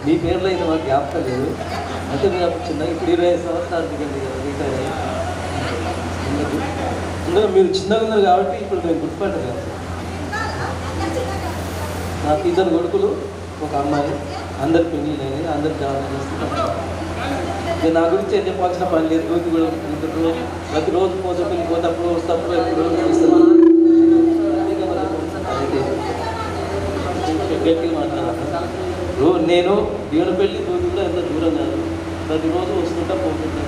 మీ పేర్లో అయితే మాకు జ్ఞాపకం లేదు. అయితే మీరు అప్పుడు చిన్న ఇప్పుడు 25 సంవత్సరాలు దిగండి రిటైర్ అయ్యి. అందులో మీరు చిన్నగా ఉన్నారు కాబట్టి ఇప్పుడు మేము గుర్తుపట్టలేదు. నాకు 2 కొడుకులు, ఒక అమ్మాయి, అందరు పెళ్ళిళ్ళని, అందరు జాబ్ చేస్తున్నారు. ఇక నా గురించి ఏం చెప్పాల్సిన పని లేదు. ప్రతిరోజు పోతే పెళ్ళి పోతప్పుడు వస్తప్పుడు ఎప్పుడు చూస్తున్నాను. గట్టిగా మాట్లాడాను. నేను దేవుని పెళ్ళి రోజు కూడా ఎంత దూరం కాదు, ప్రతిరోజు వస్తుంటా పోతుంటా.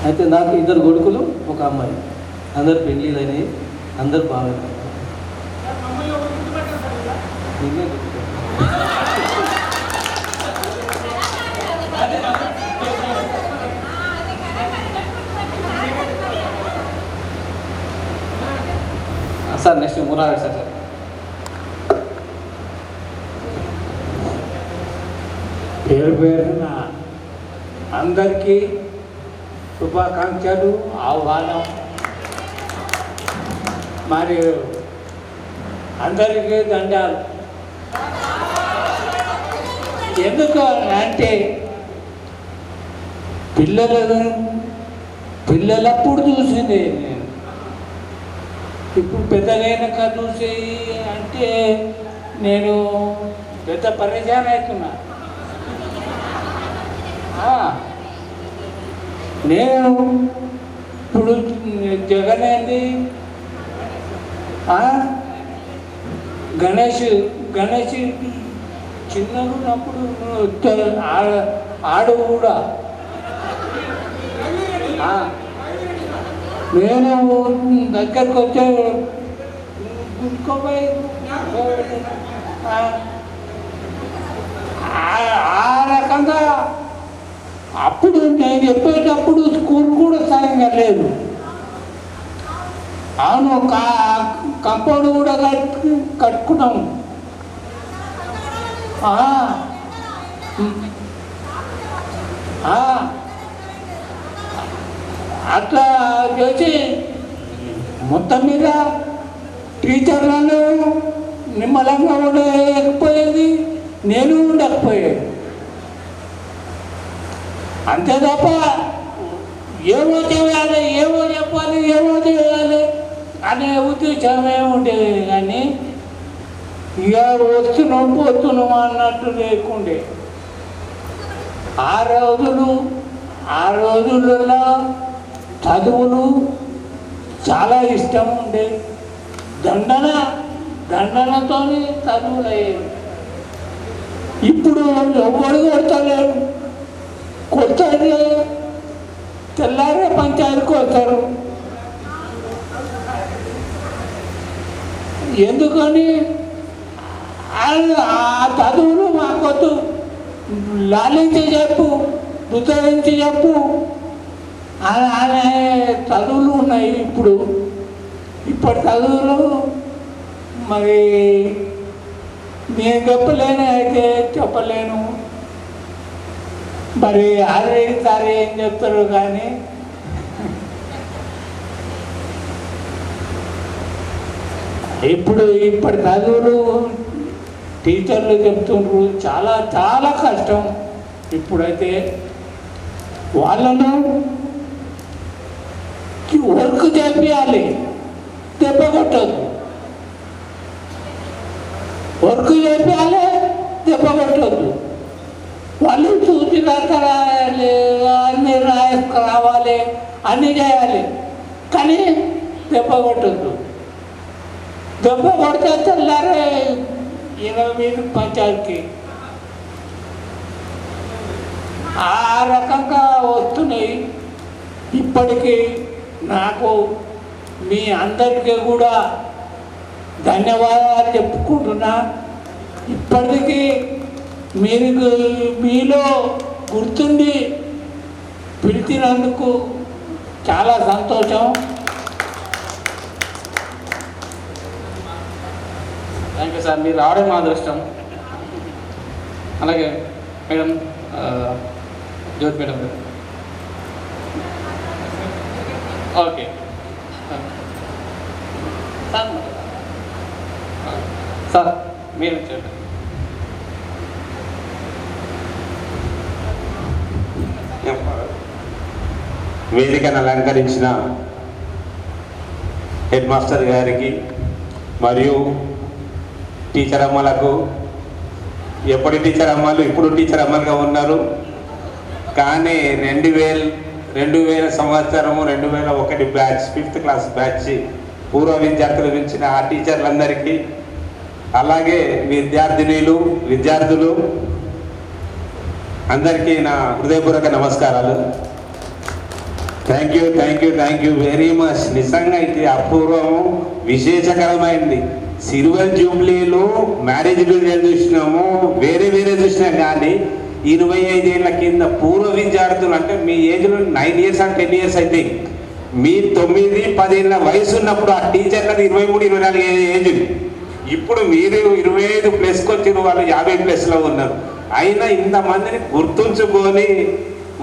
అయితే నాకు 2 కొడుకులు, ఒక అమ్మాయి, అందరు పెళ్ళిళ్ళు అయినాయి, అందరు బాగా సార్. Next Murari sir. పేరు పేరున అందరికీ శుభాకాంక్షలు, ఆహ్వానం. మరియు అందరికీ దండాలు. ఎందుకు అంటే పిల్లలప్పుడు చూసింది నేను, ఇప్పుడు పెద్దగైనాక చూసి అంటే నేను పెద్ద పరేషాన్ అవుతున్నా. నేను ఇప్పుడు జగన్ ఏంది, గణేష్ చిన్నగా ఉన్నప్పుడు ఆడు కూడా నేను దగ్గరకు వచ్చే గుంజుకోపోయి ఆ రకంగా అప్పుడు నేను చెప్పేటప్పుడు స్కూల్ కూడా సరిగ్గా లేదు. అవును, కంపౌండ్ కూడా కట్టుకున్నాము. అట్లా చేసి మొత్తం మీద టీచర్లను నిమ్మలంగా ఉండకపోయేది, నేను ఉండకపోయేది. అంతే తప్ప ఏమో చేయాలి, ఏమో చెప్పాలి, ఏమో చేయాలి అనే ఉద్దేశమే ఉండేది. కానీ ఇక వస్తున్నాం పోతున్నాం అన్నట్టు లేకుండే. ఆ రోజులలో చదువులు చాలా ఇష్టం ఉండే. దండనతో చదువులు అయ్యేవి. ఇప్పుడు ఎవరు కొడతలేరు. కొడతారు, తెల్లారే పంచాయతీకి వస్తారు. ఎందుకని ఆ చదువులు మాకొద్దు, లాలించి చెప్పు, బుద్ధరించి చెప్పు అనే చదువులు ఉన్నాయి. ఇప్పటి చదువులు మరి నేను చెప్పలేను, అయితే చెప్పలేను. మరి సరే ఏం చెప్తారు. కానీ ఇప్పటి చదువులు టీచర్లు చెప్తుండ్రు, చాలా చాలా కష్టం. ఇప్పుడైతే వాళ్ళను వర్క్ చేయాలి, దెబ్బ కొట్టదు. వర్క్ చేయాలి, దెబ్బ కొట్టద్దు. వాళ్ళు చూసి రాయాలి, అన్నీ రావాలి, అన్నీ చేయాలి, కానీ దెబ్బ కొట్టద్దు. దెబ్బ కొడితే తెల్లారే 20 పంచాయతీకి ఆ రకంగా వస్తున్నాయి. ఇప్పటికీ నాకు మీ అందరికీ కూడా ధన్యవాదాలు చెప్పుకుంటున్నా. ఇప్పటికీ మీలో గుర్తుండి పిలిచినందుకు చాలా సంతోషం. Thank you sir. మీరు రావడం మా అదృష్టం. అలాగే మేడం జ్యోతి మేడం గారు. Okay sir. సార్ మీరు చెప్పండి. వేదికను అలంకరించిన హెడ్ మాస్టర్ గారికి మరియు టీచర్ అమ్మలకు, ఎప్పటి టీచర్ అమ్మలు ఇప్పుడు టీచర్ అమ్మలుగా ఉన్నారు, కానీ 2000 సంవత్సరము 2001 బ్యాచ్ 5th క్లాస్ బ్యాచ్ పూర్వ విద్యార్థులు పిలిచిన ఆ టీచర్లందరికీ, అలాగే విద్యార్థులు అందరికీ నా హృదయపూర్వక నమస్కారాలు. Thank you very much. నిజంగా ఇది అపూర్వము, విశేషకరమైంది. సిల్వర్ జూబ్లీలో మ్యారేజ్ చూసినాము, వేరే చూసినాం, కానీ 25 ఏళ్ళ కింద పూర్వ విద్యార్థులు అంటే మీ ఏజ్లో 9 years and 10 years అయితే మీ 9-10 ఏళ్ళ వయసు ఉన్నప్పుడు ఆ టీచర్లకు 23-24 ఏజ్. ఇప్పుడు మీరు 25+ వచ్చిన వాళ్ళు 50+ ఉన్నారు. అయినా ఇంతమందిని గుర్తుంచుకొని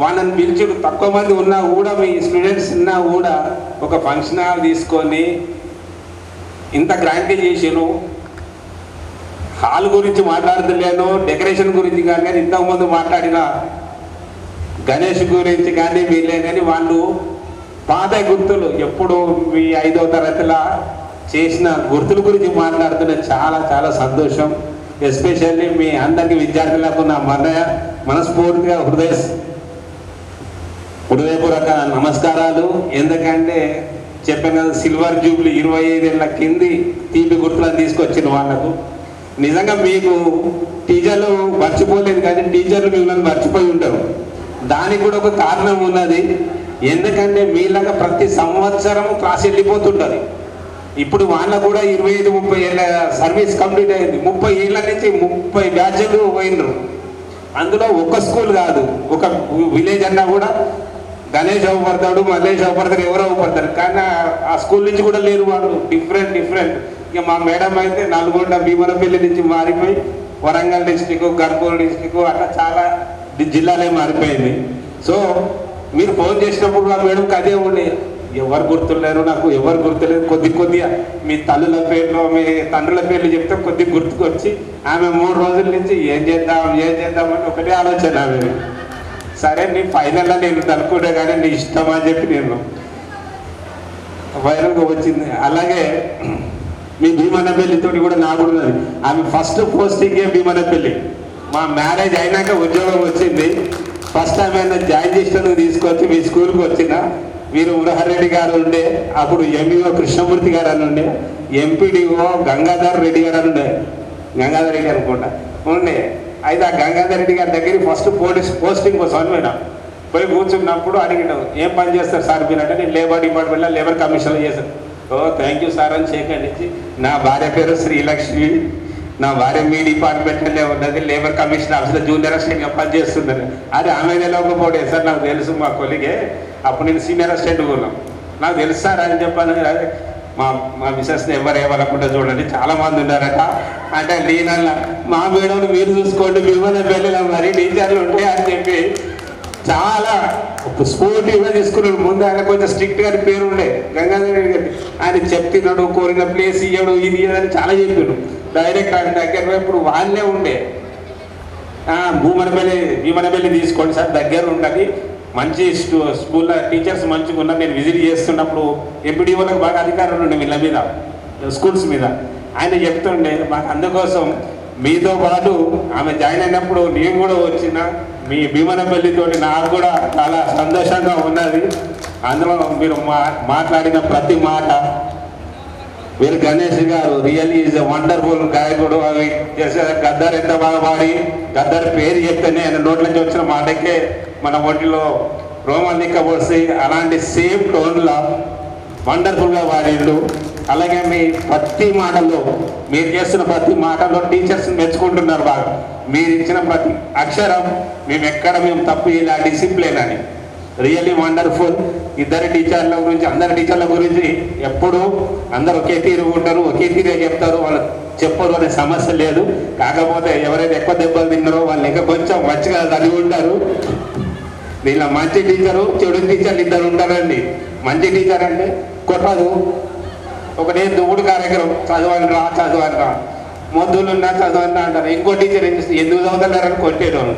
వాళ్ళని పిలిచి తక్కువ మంది ఉన్నా కూడా, మీ స్టూడెంట్స్ ఉన్నా కూడా ఒక ఫంక్షన్ హాల్ తీసుకొని ఇంత గ్రాండ్గా చేసాను. హాల్ గురించి మాట్లాడుతులేను, డెకరేషన్ గురించి కానీ ఇంతకుముందు మాట్లాడిన గణేష్ గురించి కానీ వీళ్ళే కానీ వాళ్ళు పాత గుర్తులు ఎప్పుడు మీ 5వ తరగతిలో చేసిన గుర్తుల గురించి మాట్లాడుతున్న చాలా సంతోషం. ఎస్పెషల్లీ మీ అందరికీ విద్యార్థులకు నా మనస్ఫూర్తిగా హృదయపూర్వక నమస్కారాలు. ఎందుకంటే చెప్పాను కదా, సిల్వర్ జూబ్లీ 25 ఏళ్ళ కింది తీపి గుర్తులను తీసుకొచ్చిన వాళ్ళకు నిజంగా మీకు టీచర్లు మర్చిపోలేదు, కానీ టీచర్లు మిమ్మల్ని మర్చిపోయి ఉంటారు. దానికి కూడా ఒక కారణం ఉన్నది. ఎందుకంటే మీలాగా ప్రతి సంవత్సరం క్లాస్ వెళ్ళిపోతుంటుంది. ఇప్పుడు వాళ్ళ కూడా 25-30 ఏళ్ళ సర్వీస్ కంప్లీట్ అయింది. 30 ఏళ్ళ నుంచి 30 బ్యాచ్లు పోయినరు. అందులో ఒక స్కూల్ కాదు, ఒక విలేజ్ అన్నా కూడా గణేష్ అవ్వబడతాడు, మల్లేష్ అవ్వబడతాడు, ఎవరో అవ్వబడతారు, కానీ ఆ స్కూల్ నుంచి కూడా లేరు వాళ్ళు. డిఫరెంట్. ఇక మా మేడం అయితే నల్గొండ భీమనపల్లి నుంచి మారిపోయి వరంగల్ డిస్టిక్, గర్పూర్ డిస్టిక్ అట్లా చాలా జిల్లాలే మారిపోయింది. సో మీరు ఫోన్ చేసినప్పుడు మా మేడంకి అదే ఉండే, ఎవరు గుర్తులేరు, నాకు ఎవరు గుర్తులేదు. కొద్దిగా మీ తల్లుల పేర్లు, మీ తండ్రుల పేర్లు చెప్తే కొద్దిగా గుర్తుకొచ్చి ఆమె 3 రోజుల నుంచి ఏం చేద్దామని ఒకటే ఆలోచన. ఆమె సరే నీ ఫైనల్లో నేను అనుకుంటే కానీ నీ ఇష్టం అని చెప్పి నేను ఫైనల్గా వచ్చింది. అలాగే మీ భీమనపల్లితో కూడా నాకు ఉన్నది. ఆమె ఫస్ట్ పోస్టింగే భీమనపల్లి. మా మ్యారేజ్ అయినాక ఉద్యోగం వచ్చింది. ఫస్ట్ టైం అయినా జాయిన్ చేసినందుకు తీసుకొచ్చి మీ స్కూల్కి వచ్చిన వీరు మురహరెడ్డి గారు ఉండే, అప్పుడు ఎంఈఓ కృష్ణమూర్తి గారు అని ఉండే, ఎంపీడీఓ గంగాధర్ రెడ్డి గారు అని ఉండే, గంగాధర్ రెడ్డి అనుకుంటా ఉండే. అయితే ఆ గంగాధర్ రెడ్డి గారి దగ్గరికి ఫస్ట్ పోస్టింగ్ కోసం అని పోయినా. పోయి కూర్చున్నప్పుడు అడిగినాం, ఏం పని చేస్తారు సార్ మీరు అంటే, నేను లేబర్ డిపార్ట్మెంట్లో లేబర్ కమిషన్లో చేశాను. ఓ థ్యాంక్ యూ సార్ అని సేకరించి, నా భార్య పేరు శ్రీలక్ష్మి, నా భార్య మీ డిపార్ట్మెంట్లోనే ఉన్నది, లేబర్ కమిషన్ ఆఫీస్లో జూనియర్ అసిస్టెంట్గా పనిచేస్తుందని. అది ఆమె నెలవకపోతే సార్ నాకు తెలుసు, మా కొలిగే అప్పుడు నేను సీనియర్ అసిస్టెంట్ ఉన్నాం, నాకు తెలుసు సార్ అని చెప్పాను. అదే మా మిసెస్ని ఎవరేమనుకుంటా చూడండి, చాలామంది ఉన్నారట అంటే నేనల్లా మా మేడం మీరు చూసుకోండి, మిమ్మల్ని వెళ్ళినా మరి టీచర్లు ఉంటాయి అని చెప్పి చాలా స్పోర్టివ్గా తీసుకున్నాడు. ముందు ఆయన కొంచెం స్ట్రిక్ట్ గారి పేరు ఉండే గంగాధర్ రెడ్డి గారి, ఆయన చెప్తున్నాడు, కోరిన ప్లేస్ ఇవ్వడు, ఇది అని చాలా చెప్పాడు. డైరెక్ట్ ఆయన దగ్గర ఇప్పుడు వాళ్ళే ఉండే, భీమనపల్లి తీసుకోండి సార్, దగ్గర ఉండాలి, మంచి స్కూల్లో టీచర్స్ మంచిగా ఉన్నారు. నేను విజిట్ చేస్తున్నప్పుడు ఎంపీడీఓలకు బాగా అధికారులు ఉండే వీళ్ళ మీద, స్కూల్స్ మీద. ఆయన చెప్తుండే మాకు, అందుకోసం మీతో పాటు ఆమె జాయిన్ అయినప్పుడు నేను కూడా వచ్చిన మీ భీమనపల్లితో నాకు కూడా చాలా సంతోషంగా ఉన్నది. అందులో మీరు మాట్లాడిన ప్రతి మాట, వీరు గణేష్ గారు రియల్లీ ఈజ్ ఎ వండర్ఫుల్ గాయకుడు. అవి చేసే గద్దర్ ఎంత బాగా పాడి, గద్దర్ పేరు చెప్తేనే ఆయన నోట్ల నుంచి వచ్చిన మాటకే మన ఒంటిలో రోమన్ నిక్కబోసి అలాంటి సేమ్ టోన్లో వండర్ఫుల్గా పాడిండు. అలాగే మీ ప్రతి మాటల్లో, మీరు చేస్తున్న ప్రతి మాటల్లో టీచర్స్ మెచ్చుకుంటున్నారు బాగా. మీరు ఇచ్చిన ప్రతి అక్షరం మేము తప్పు ఇలా డిసిప్లిన్ అని రియల్లీ వండర్ఫుల్. ఇద్దరు టీచర్ల గురించి, అందరి టీచర్ల గురించి ఎప్పుడూ అందరు ఒకే తీరు ఉంటారు, ఒకే తీరే చెప్తారు, వాళ్ళు చెప్పరు అనే సమస్య లేదు. కాకపోతే ఎవరైతే ఎక్కువ దెబ్బలు తిన్నారో వాళ్ళు ఇంకా కొంచెం మంచిగా చదివి ఉంటారు. దీనిలో మంచి టీచరు, చెడు టీచర్లు ఇద్దరు ఉంటారండి. మంచి టీచర్ అంటే కొట్టదు, ఒకటే దూడు కార్యక్రమం, చదవని రా మొద్దులున్నా చదవని రా అంటారు. ఇంకో టీచర్ ఎందుకు చదువుతున్నారని కొట్టేటోళ్ళు.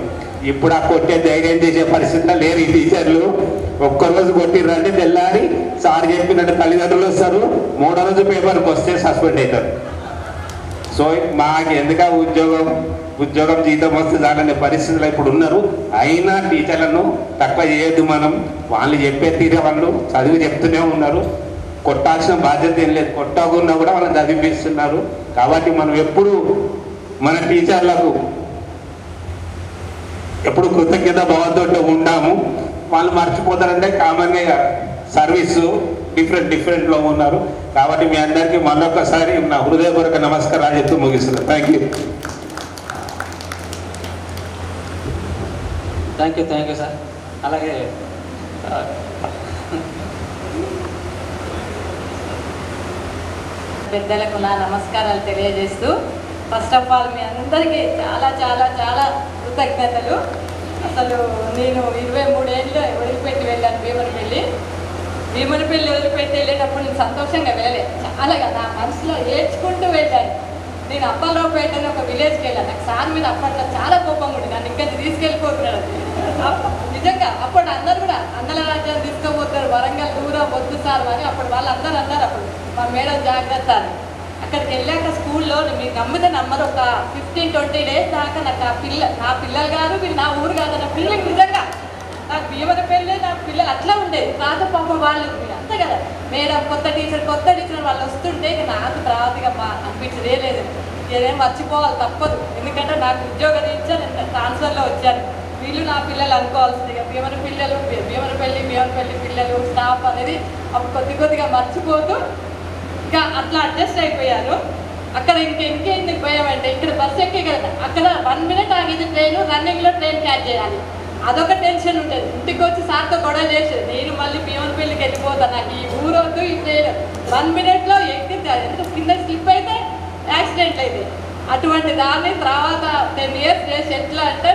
ఇప్పుడు ఆ కొట్టే ధైర్యం చేసే పరిస్థితిలో లేరు ఈ టీచర్లు. ఒక్కరోజు కొట్టిర్రంటే తెల్లారి సార్ చెప్పినట్టు తల్లిదండ్రులు వస్తారు, మూడో రోజు పేపర్కి వస్తే సస్పెండ్ అవుతారు. సో మాకు ఎందుక ఉద్యోగం జీతం వస్తే చాలనే పరిస్థితులు ఇప్పుడు ఉన్నారు. అయినా టీచర్లను తక్కువ చేయొద్దు మనం. వాళ్ళు చెప్పే తీరే వాళ్ళు చదివి చెప్తూనే ఉన్నారు. కొట్టాల్సిన బాధ్యత ఏం లేదు. కొట్టకుండా కూడా వాళ్ళని చదివిపిస్తున్నారు. కాబట్టి మనం ఎప్పుడు మన టీచర్లకు ఎప్పుడు కృతజ్ఞత భావంతో ఉంటాము. వాళ్ళు మర్చిపోతారంటే కామన్గా సర్వీసు డిఫరెంట్లో ఉన్నారు. కాబట్టి మీ అందరికీ మళ్ళొక్కసారి నా హృదయపూర్వక నమస్కారాలు చెప్తూ ముగిస్తున్నాను. Thank you sir. అలాగే పెద్దలకు నా నమస్కారాలు తెలియజేస్తూ, ఫస్ట్ ఆఫ్ ఆల్ మీ అందరికీ చాలా చాలా చాలా కృతజ్ఞతలు. అసలు నేను 23 ఏళ్ళు వదిలిపెట్టి వెళ్ళాను భీమనపల్లి వదిలిపెట్టి వెళ్ళేటప్పుడు నేను సంతోషంగా వెళ్ళలేదు. చాలా నా మనసులో ఏడ్చుకుంటూ వెళ్ళాను. నేను అప్పలరావుపేటలో ఒక విలేజ్కి వెళ్ళాను. నాకు సార్ మీద అప్పట్లో చాలా కోపం ఉంది, నన్ను ఇక్కడికి తీసుకెళ్ళిపోతున్నాడు. నిజంగా అప్పుడు అందరు కూడా అన్నల రాజ్యాన్ని తీసుకుపోతారు, వరంగల్ దూరం వద్దు సార్ అని అప్పుడు వాళ్ళు అందరూ అన్నారు. అప్పుడు మా మేడం జాగ్రత్త అని. అక్కడికి వెళ్ళాక స్కూల్లో మీరు నమ్మరు ఒక 15-20 డేస్ దాకా నాకు నా పిల్లలు కాదు, వీళ్ళు నా ఊరు కాదు నా పిల్లలకి నిజంగా నాకు భీమనపల్లి నా పిల్లలు అట్లా ఉండేది కాదు. పాపం వాళ్ళు అంతే కదా మేడం కొత్త టీచర్ వాళ్ళు వస్తుంటే ఇక నాకు తర్వాతగా అనిపించదే లేదు. ఏదేం మర్చిపోవాలి తప్పదు. ఎందుకంటే నాకు ఉద్యోగ రీత్యా నేను ట్రాన్స్ఫర్లో వచ్చాను. వీళ్ళు నా పిల్లలు అనుకోవాల్సింది. ఇక భీమనపల్లి పిల్లలు స్టాఫ్ అనేది అప్పుడు కొద్దిగా మర్చిపోతూ ఇంకా అట్లా అడ్జస్ట్ అయిపోయాను. అక్కడ ఇంకేంటి పోయామంటే ఇక్కడ బస్సు ఎక్కే కదా, అక్కడ 1 మినిట్ ఆగేది ట్రైన్, రన్నింగ్లో ట్రైన్ క్యాచ్ చేయాలి. అదొక టెన్షన్ ఉంటుంది. ఇంటికి వచ్చి సార్తో గొడవ చేసేది, నేను మళ్ళీ భీమనపల్లికి వెళ్ళిపోతాను, నాకు ఈ ఊరొద్దు ఈ ట్రైన్ 1 మినిట్లో ఎక్కి కింద స్లిప్ అయితే యాక్సిడెంట్ అయితే. అటువంటి దాన్ని తర్వాత 10 ఇయర్స్ చేసి ఎట్లా అంటే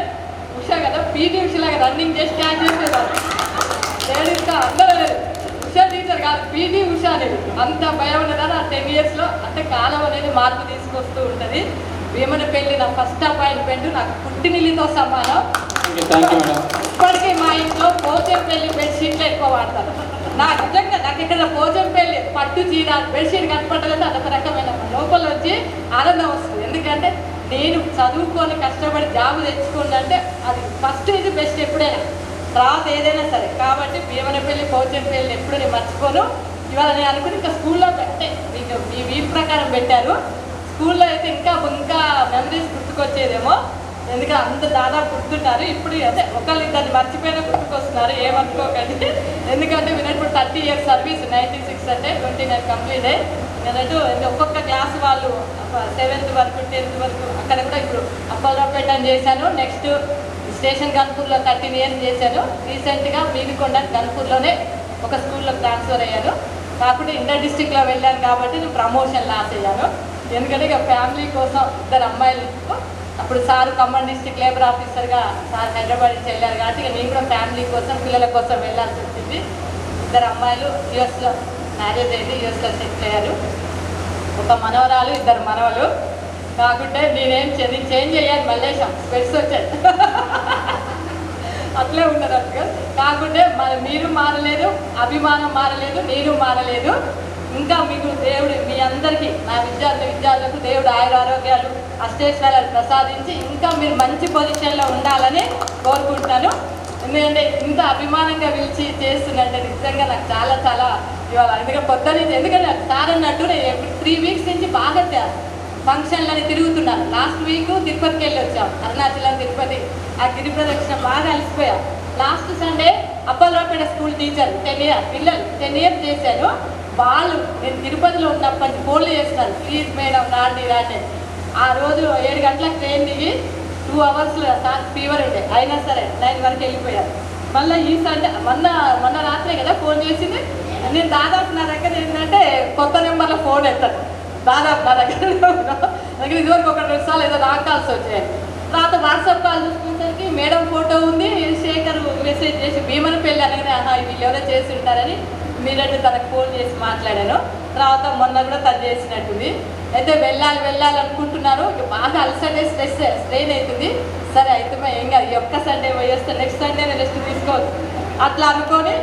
ఉషా కదా పీటీ ఉషలాగా రన్నింగ్ చేసి క్యాచ్ చేసేవారు. లేడీస్గా అందరూ ఉషా టీచర్ కాదు పీటీ ఉషా అనేది. అంత భయం ఉన్నదని ఆ 10 ఇయర్స్లో అంటే కాలం అనేది మార్పు తీసుకొస్తూ ఉంటుంది. భీమనపల్లి నా ఫస్ట్ అపాయింట్మెంట్ నాకు పుట్టినిల్లితో సమానం. ఇప్పటికీ మా ఇంట్లో పోచంపల్లి బెడ్షీట్లు ఎక్కువ వాడతారు. నాకు నిజంగా నాకు ఇక్కడ పోచంపల్లి పట్టు చీర బెడ్షీట్ కనపడలేదు. అదొక రకమైన లోపల వచ్చి ఆనందం వస్తుంది. ఎందుకంటే నేను చదువుకొని కష్టపడి జాబ్ తెచ్చుకుందంటే అది ఫస్ట్ ఇది బెస్ట్ ఎప్పుడైనా, తర్వాత ఏదైనా సరే. కాబట్టి భీమనపల్లి పోచంపల్లి ఎప్పుడు నేను మర్చిపోను. ఇవాళ నేను అనుకుని ఇంకా స్కూల్లో అంటే మీకు మీ వీక్ ప్రకారం పెట్టారు. స్కూల్లో అయితే ఇంకా మెమరీస్ గుర్తుకొచ్చేదేమో. ఎందుకంటే అంత దాదాపు గుర్తుంటారు. ఇప్పుడు అదే ఒకళ్ళు ఇద్దరిని మర్చిపోయినా గుర్తుకొస్తున్నారు, ఏమనుకోకండి. ఎందుకంటే వినప్పుడు 30 ఇయర్స్ సర్వీస్ 96 అంటే 29 కంప్లీట్ అయ్యి అన్నట్టు ఒక్కొక్క క్లాస్ వాళ్ళు 7th వరకు 10th వరకు అక్కడ కూడా ఇప్పుడు అప్పలరావుపేట చేశాను. నెక్స్ట్ స్టేషన్ గన్పూర్లో 13 ఇయర్స్ చేశాను. రీసెంట్గా మీదికొండ గన్పూర్లోనే ఒక స్కూల్లో ట్రాన్స్ఫర్ అయ్యాను. కాకుండా ఇంటర్ డిస్టిక్లో వెళ్ళాను కాబట్టి నేను ప్రమోషన్ లాస్ అయ్యాను. ఎందుకంటే ఇక ఫ్యామిలీ కోసం 2 అమ్మాయిలు, అప్పుడు సార్ ఖమ్మం డిస్టిక్ లేబర్ ఆఫీసర్గా సార్ హైదరాబాద్ నుంచి వెళ్ళారు కాబట్టి ఇక నేను కూడా ఫ్యామిలీ కోసం పిల్లల కోసం వెళ్ళాల్సి వచ్చింది. 2 అమ్మాయిలు యూఎస్లో మ్యారేజ్ అయింది, యూఎస్లో సెటిల్ అయ్యారు. ఒక మనవరాలు 2 మనవలు. కాకుంటే నేనేం చేంజ్ అయ్యాను, మల్లేశం స్పెట్స్ వచ్చాయి అట్లే ఉన్నారు అట్టుగా. కాకుంటే మీరు మారలేదు, అభిమానం మారలేదు, నేను మారలేదు. ఇంకా మీకు దేవుడు మీ అందరికీ నా విద్యార్థులకు దేవుడు ఆరోగ్యాలు అష్టైశ్వర్యాలు ప్రసాదించి ఇంకా మీరు మంచి పొజిషన్లో ఉండాలని కోరుకుంటున్నాను. ఎందుకంటే ఇంత అభిమానంగా పిలిచి చేస్తున్నట్టే నిజంగా నాకు చాలా చాలా ఇవాళ ఎందుకంటే ఎందుకంటే సార్ అన్నట్టు నేను 3 వీక్స్ నుంచి బాగా ఫంక్షన్లని తిరుగుతున్నాను. లాస్ట్ వీక్ తిరుపతికి వెళ్ళి వచ్చాం, అరుణాచలం తిరుపతి. ఆ గిరి ప్రదక్షిణ బాగా అలసిపోయాం. Last Sunday Appalaraopeta school teacher 10 years పిల్లలు 10 ఇయర్స్ చేశాను. వాళ్ళు నేను తిరుపతిలో ఉన్నప్పటి ఫోన్లు చేస్తున్నారు, ప్లీజ్ మేడం రాండి. ఆ రోజు 7 గంటలకు ట్రైన్ దిగి 2 అవర్స్లో సార్ ఫీవర్ ఉండే, అయినా సరే 9 వరకు వెళ్ళిపోయారు. మళ్ళీ ఈ సండే మొన్న రాత్రే కదా ఫోన్ చేసింది. నేను దాదాపు నా దగ్గర ఏంటంటే కొత్త నెంబర్లో ఫోన్ ఎత్తాను. దాదాపు నా దగ్గర ఇదివరకు 1-2 సార్లు ఏదో రాంగ్ కాల్స్ వచ్చాయి. తర్వాత వాట్సాప్ కాల్ చూసుకునేసరికి మేడం ఫోటో ఉంది, శేఖర్ మెసేజ్ చేసి భీమనపల్లి అనగానే వీళ్ళు ఎవరో చేసి ఉంటారని ఇమీడియట్ తనకు ఫోన్ చేసి మాట్లాడాను. తర్వాత మొన్న కూడా తను చేసినట్టుంది. అయితే వెళ్ళాలనుకుంటున్నారు. బాగా అలసటే స్ట్రెయిన్ అవుతుంది. సరే అయితే ఏం కాదు, ఈ ఒక్క సండే పోయేస్తే నెక్స్ట్ సండే రెస్ట్ తీసుకోవచ్చు అట్లా అనుకొని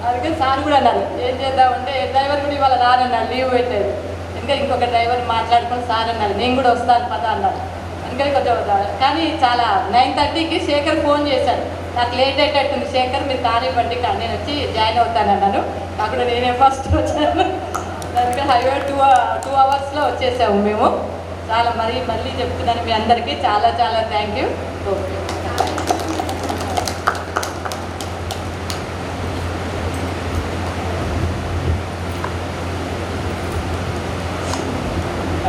అందుకే సార్ కూడా అన్నారు ఏం చేద్దామంటే డ్రైవర్ కూడా ఇవాళ రానన్నారు, లీవ్ పెట్టారు. ఇంకా ఇంకొక డ్రైవర్ మాట్లాడుకొని సార్ అన్నారు నేను కూడా వస్తాను పదా అన్నారు. అందుకని కొంచెం కానీ చాలా 9:30కి శేఖర్ ఫోన్ చేశాడు, నాకు లేట్ అయ్యేటట్టుంది శేఖర్ మీరు కానివ్వండి కానీ నేను వచ్చి జాయిన్ అవుతాను అన్నాను. అక్కడ నేనే ఫస్ట్ వచ్చాను. అందుకే హైవే 2 అవర్స్లో వచ్చేసాము మేము. చాలా మళ్ళీ చెప్తున్నాను మీ అందరికీ చాలా thank you.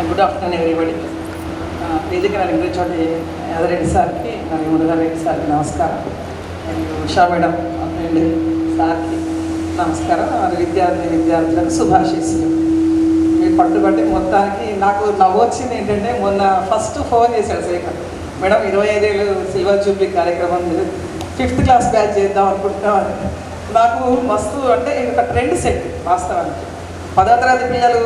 Good afternoon everybody. వేదిక అలంకరించండి యాదరెడ్డి సార్కి మరియు మురుగారెడ్డి సార్కి నమస్కారం. మరియు ఉషా మేడం అండ్ సార్కి నమస్కారం. విద్యార్థులకు శుభాశీస్సులు. మీరు పట్టుబట్టి మొత్తానికి నాకు నవ్వు వచ్చింది ఏంటంటే మొన్న ఫస్ట్ ఫోన్ చేశాడు శేఖర్ మేడం 25 ఏళ్ళు సిల్వర్ జూబ్లీ కార్యక్రమం 5th క్లాస్ బ్యాచ్ చేద్దాం అనుకుంటున్నామని. నాకు మస్తు అంటే ఇది ఒక ట్రెండ్ సెట్ వాస్తవానికి. 10వ తరగతి పిల్లలు